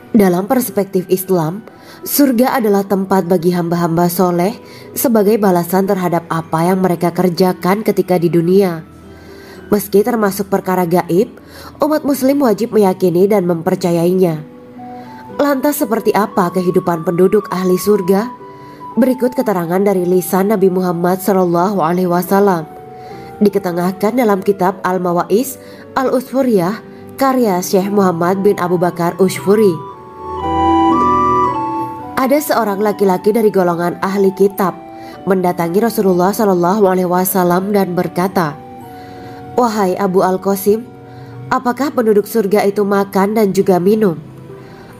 Dalam perspektif Islam, surga adalah tempat bagi hamba-hamba soleh sebagai balasan terhadap apa yang mereka kerjakan ketika di dunia. Meski termasuk perkara gaib, umat muslim wajib meyakini dan mempercayainya. Lantas seperti apa kehidupan penduduk ahli surga? Berikut keterangan dari lisan Nabi Muhammad SAW, diketengahkan dalam kitab Al-Mawaiz Al-Usfuriyah karya Syekh Muhammad bin Abu Bakar Ushfuri. Ada seorang laki-laki dari golongan ahli kitab mendatangi Rasulullah SAW dan berkata, "Wahai Abu Al-Qasim, apakah penduduk surga itu makan dan juga minum?"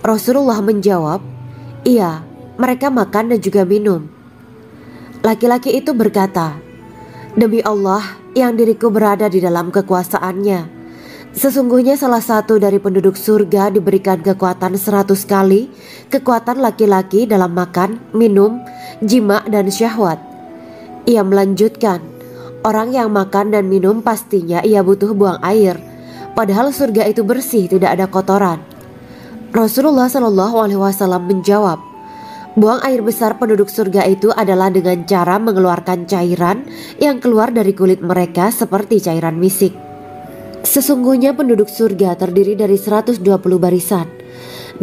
Rasulullah menjawab, "Iya, mereka makan dan juga minum." Laki-laki itu berkata, "Demi Allah yang diriku berada di dalam kekuasaannya, sesungguhnya salah satu dari penduduk surga diberikan kekuatan 100 kali kekuatan laki-laki dalam makan, minum, jima, dan syahwat." Ia melanjutkan, "Orang yang makan dan minum pastinya ia butuh buang air, padahal surga itu bersih, tidak ada kotoran." Rasulullah SAW menjawab, "Buang air besar penduduk surga itu adalah dengan cara mengeluarkan cairan yang keluar dari kulit mereka seperti cairan misik." Sesungguhnya penduduk surga terdiri dari 120 barisan.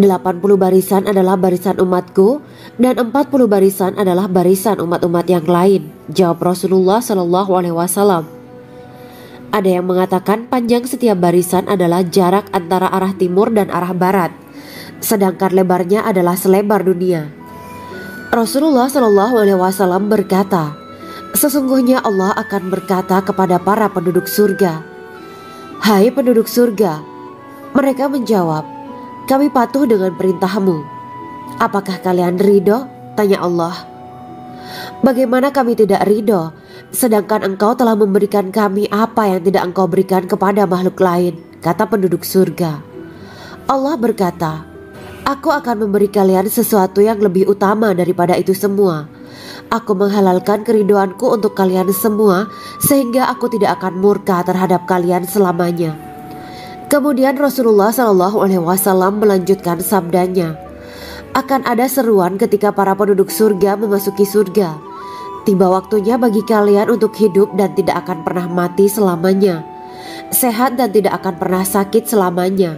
80 barisan adalah barisan umatku dan 40 barisan adalah barisan umat-umat yang lain, jawab Rasulullah SAW. Ada yang mengatakan panjang setiap barisan adalah jarak antara arah timur dan arah barat, sedangkan lebarnya adalah selebar dunia. Rasulullah SAW berkata, "Sesungguhnya Allah akan berkata kepada para penduduk surga, 'Hai penduduk surga,' mereka menjawab, 'Kami patuh dengan perintahmu.' 'Apakah kalian ridho?' tanya Allah. 'Bagaimana kami tidak ridho, sedangkan engkau telah memberikan kami apa yang tidak engkau berikan kepada makhluk lain,' kata penduduk surga. Allah berkata, 'Aku akan memberi kalian sesuatu yang lebih utama daripada itu semua. Aku menghalalkan keridoanku untuk kalian semua sehingga aku tidak akan murka terhadap kalian selamanya.'" Kemudian Rasulullah SAW melanjutkan sabdanya, "Akan ada seruan ketika para penduduk surga memasuki surga. Tiba waktunya bagi kalian untuk hidup dan tidak akan pernah mati selamanya, sehat dan tidak akan pernah sakit selamanya,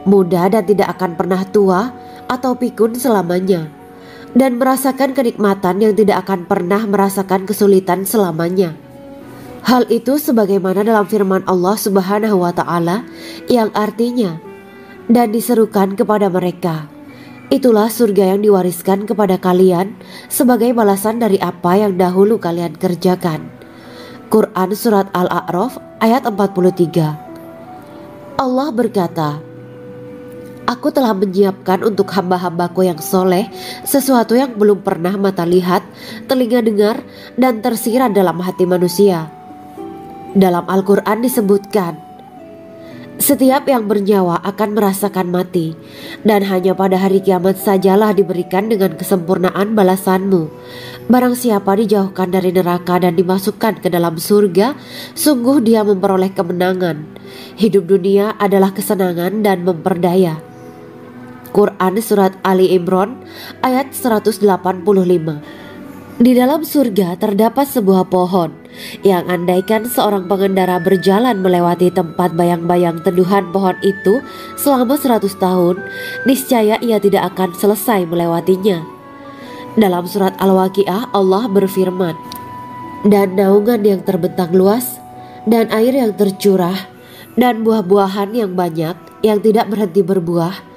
muda dan tidak akan pernah tua atau pikun selamanya, dan merasakan kenikmatan yang tidak akan pernah merasakan kesulitan selamanya." Hal itu sebagaimana dalam firman Allah Subhanahu wa Ta'ala yang artinya, "Dan diserukan kepada mereka, itulah surga yang diwariskan kepada kalian sebagai balasan dari apa yang dahulu kalian kerjakan." Quran Surat Al-A'raf ayat 43. Allah berkata, "Aku telah menyiapkan untuk hamba-hambaku yang soleh sesuatu yang belum pernah mata lihat, telinga dengar, dan tersirat dalam hati manusia." Dalam Al-Quran disebutkan, "Setiap yang bernyawa akan merasakan mati, dan hanya pada hari kiamat sajalah diberikan dengan kesempurnaan balasanmu. Barang siapa dijauhkan dari neraka dan dimasukkan ke dalam surga, sungguh dia memperoleh kemenangan. Hidup dunia adalah kesenangan dan memperdaya." Quran Surat Ali Imran ayat 185. Di dalam surga terdapat sebuah pohon yang andaikan seorang pengendara berjalan melewati tempat bayang-bayang teduhan pohon itu selama 100 tahun, niscaya ia tidak akan selesai melewatinya. Dalam surat Al-Waqiah Allah berfirman, "Dan naungan yang terbentang luas dan air yang tercurah dan buah-buahan yang banyak yang tidak berhenti berbuah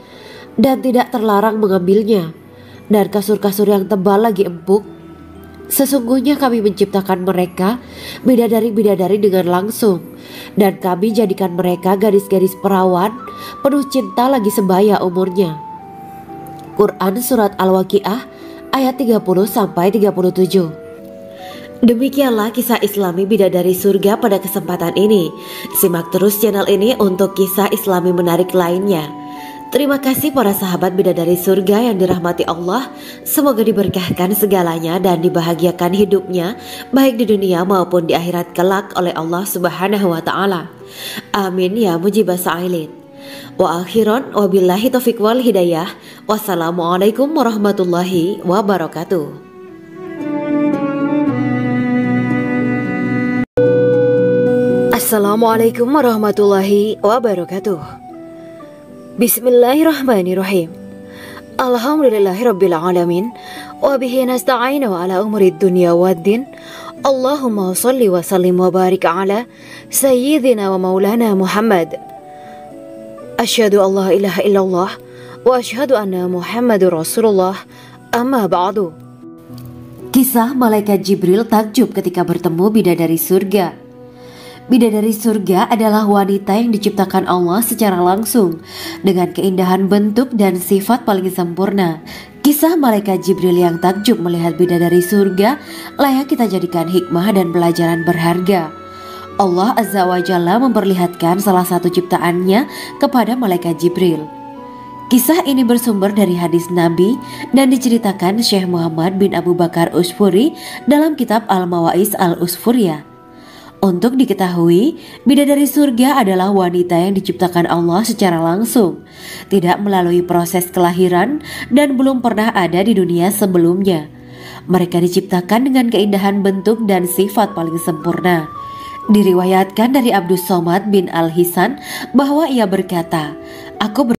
dan tidak terlarang mengambilnya, dan kasur-kasur yang tebal lagi empuk. Sesungguhnya kami menciptakan mereka bidadari-bidadari dengan langsung, dan kami jadikan mereka gadis-gadis perawan penuh cinta lagi sebaya umurnya. Quran Surat Al-Waqiah ayat 30-37. Demikianlah kisah Islami bidadari surga pada kesempatan ini. Simak terus channel ini untuk kisah Islami menarik lainnya. Terima kasih para sahabat bidadari surga yang dirahmati Allah. Semoga diberkahkan segalanya dan dibahagiakan hidupnya baik di dunia maupun di akhirat kelak oleh Allah Subhanahu wa taala. Amin ya mujibah sa'ilin. Wa akhiran wabillahi taufiq wal hidayah. Wassalamualaikum warahmatullahi wabarakatuh. Assalamualaikum warahmatullahi wabarakatuh. Bismillahirrahmanirrahim. Alhamdulillahirabbil alamin wa bihi nasta'inu ala umuri dunya waddin. Allahumma shalli wa sallim wa barik ala sayyidina wa maulana Muhammad. Asyhadu an la ilaha illallah wa asyhadu anna Muhammadur Rasulullah. Amma ba'du. Kisah malaikat Jibril takjub ketika bertemu bidadari surga. Bidadari surga adalah wanita yang diciptakan Allah secara langsung dengan keindahan bentuk dan sifat paling sempurna. Kisah malaikat Jibril yang takjub melihat bidadari surga layak kita jadikan hikmah dan pelajaran berharga. Allah Azza wa Jalla memperlihatkan salah satu ciptaannya kepada malaikat Jibril. Kisah ini bersumber dari hadis Nabi dan diceritakan Syekh Muhammad bin Abu Bakar Usfuri dalam kitab Al-Mawaiz Al-Usfuriyah. Untuk diketahui, bidadari surga adalah wanita yang diciptakan Allah secara langsung, tidak melalui proses kelahiran dan belum pernah ada di dunia sebelumnya. Mereka diciptakan dengan keindahan bentuk dan sifat paling sempurna. Diriwayatkan dari Abdus Somad bin Al-Hisan bahwa ia berkata, "Aku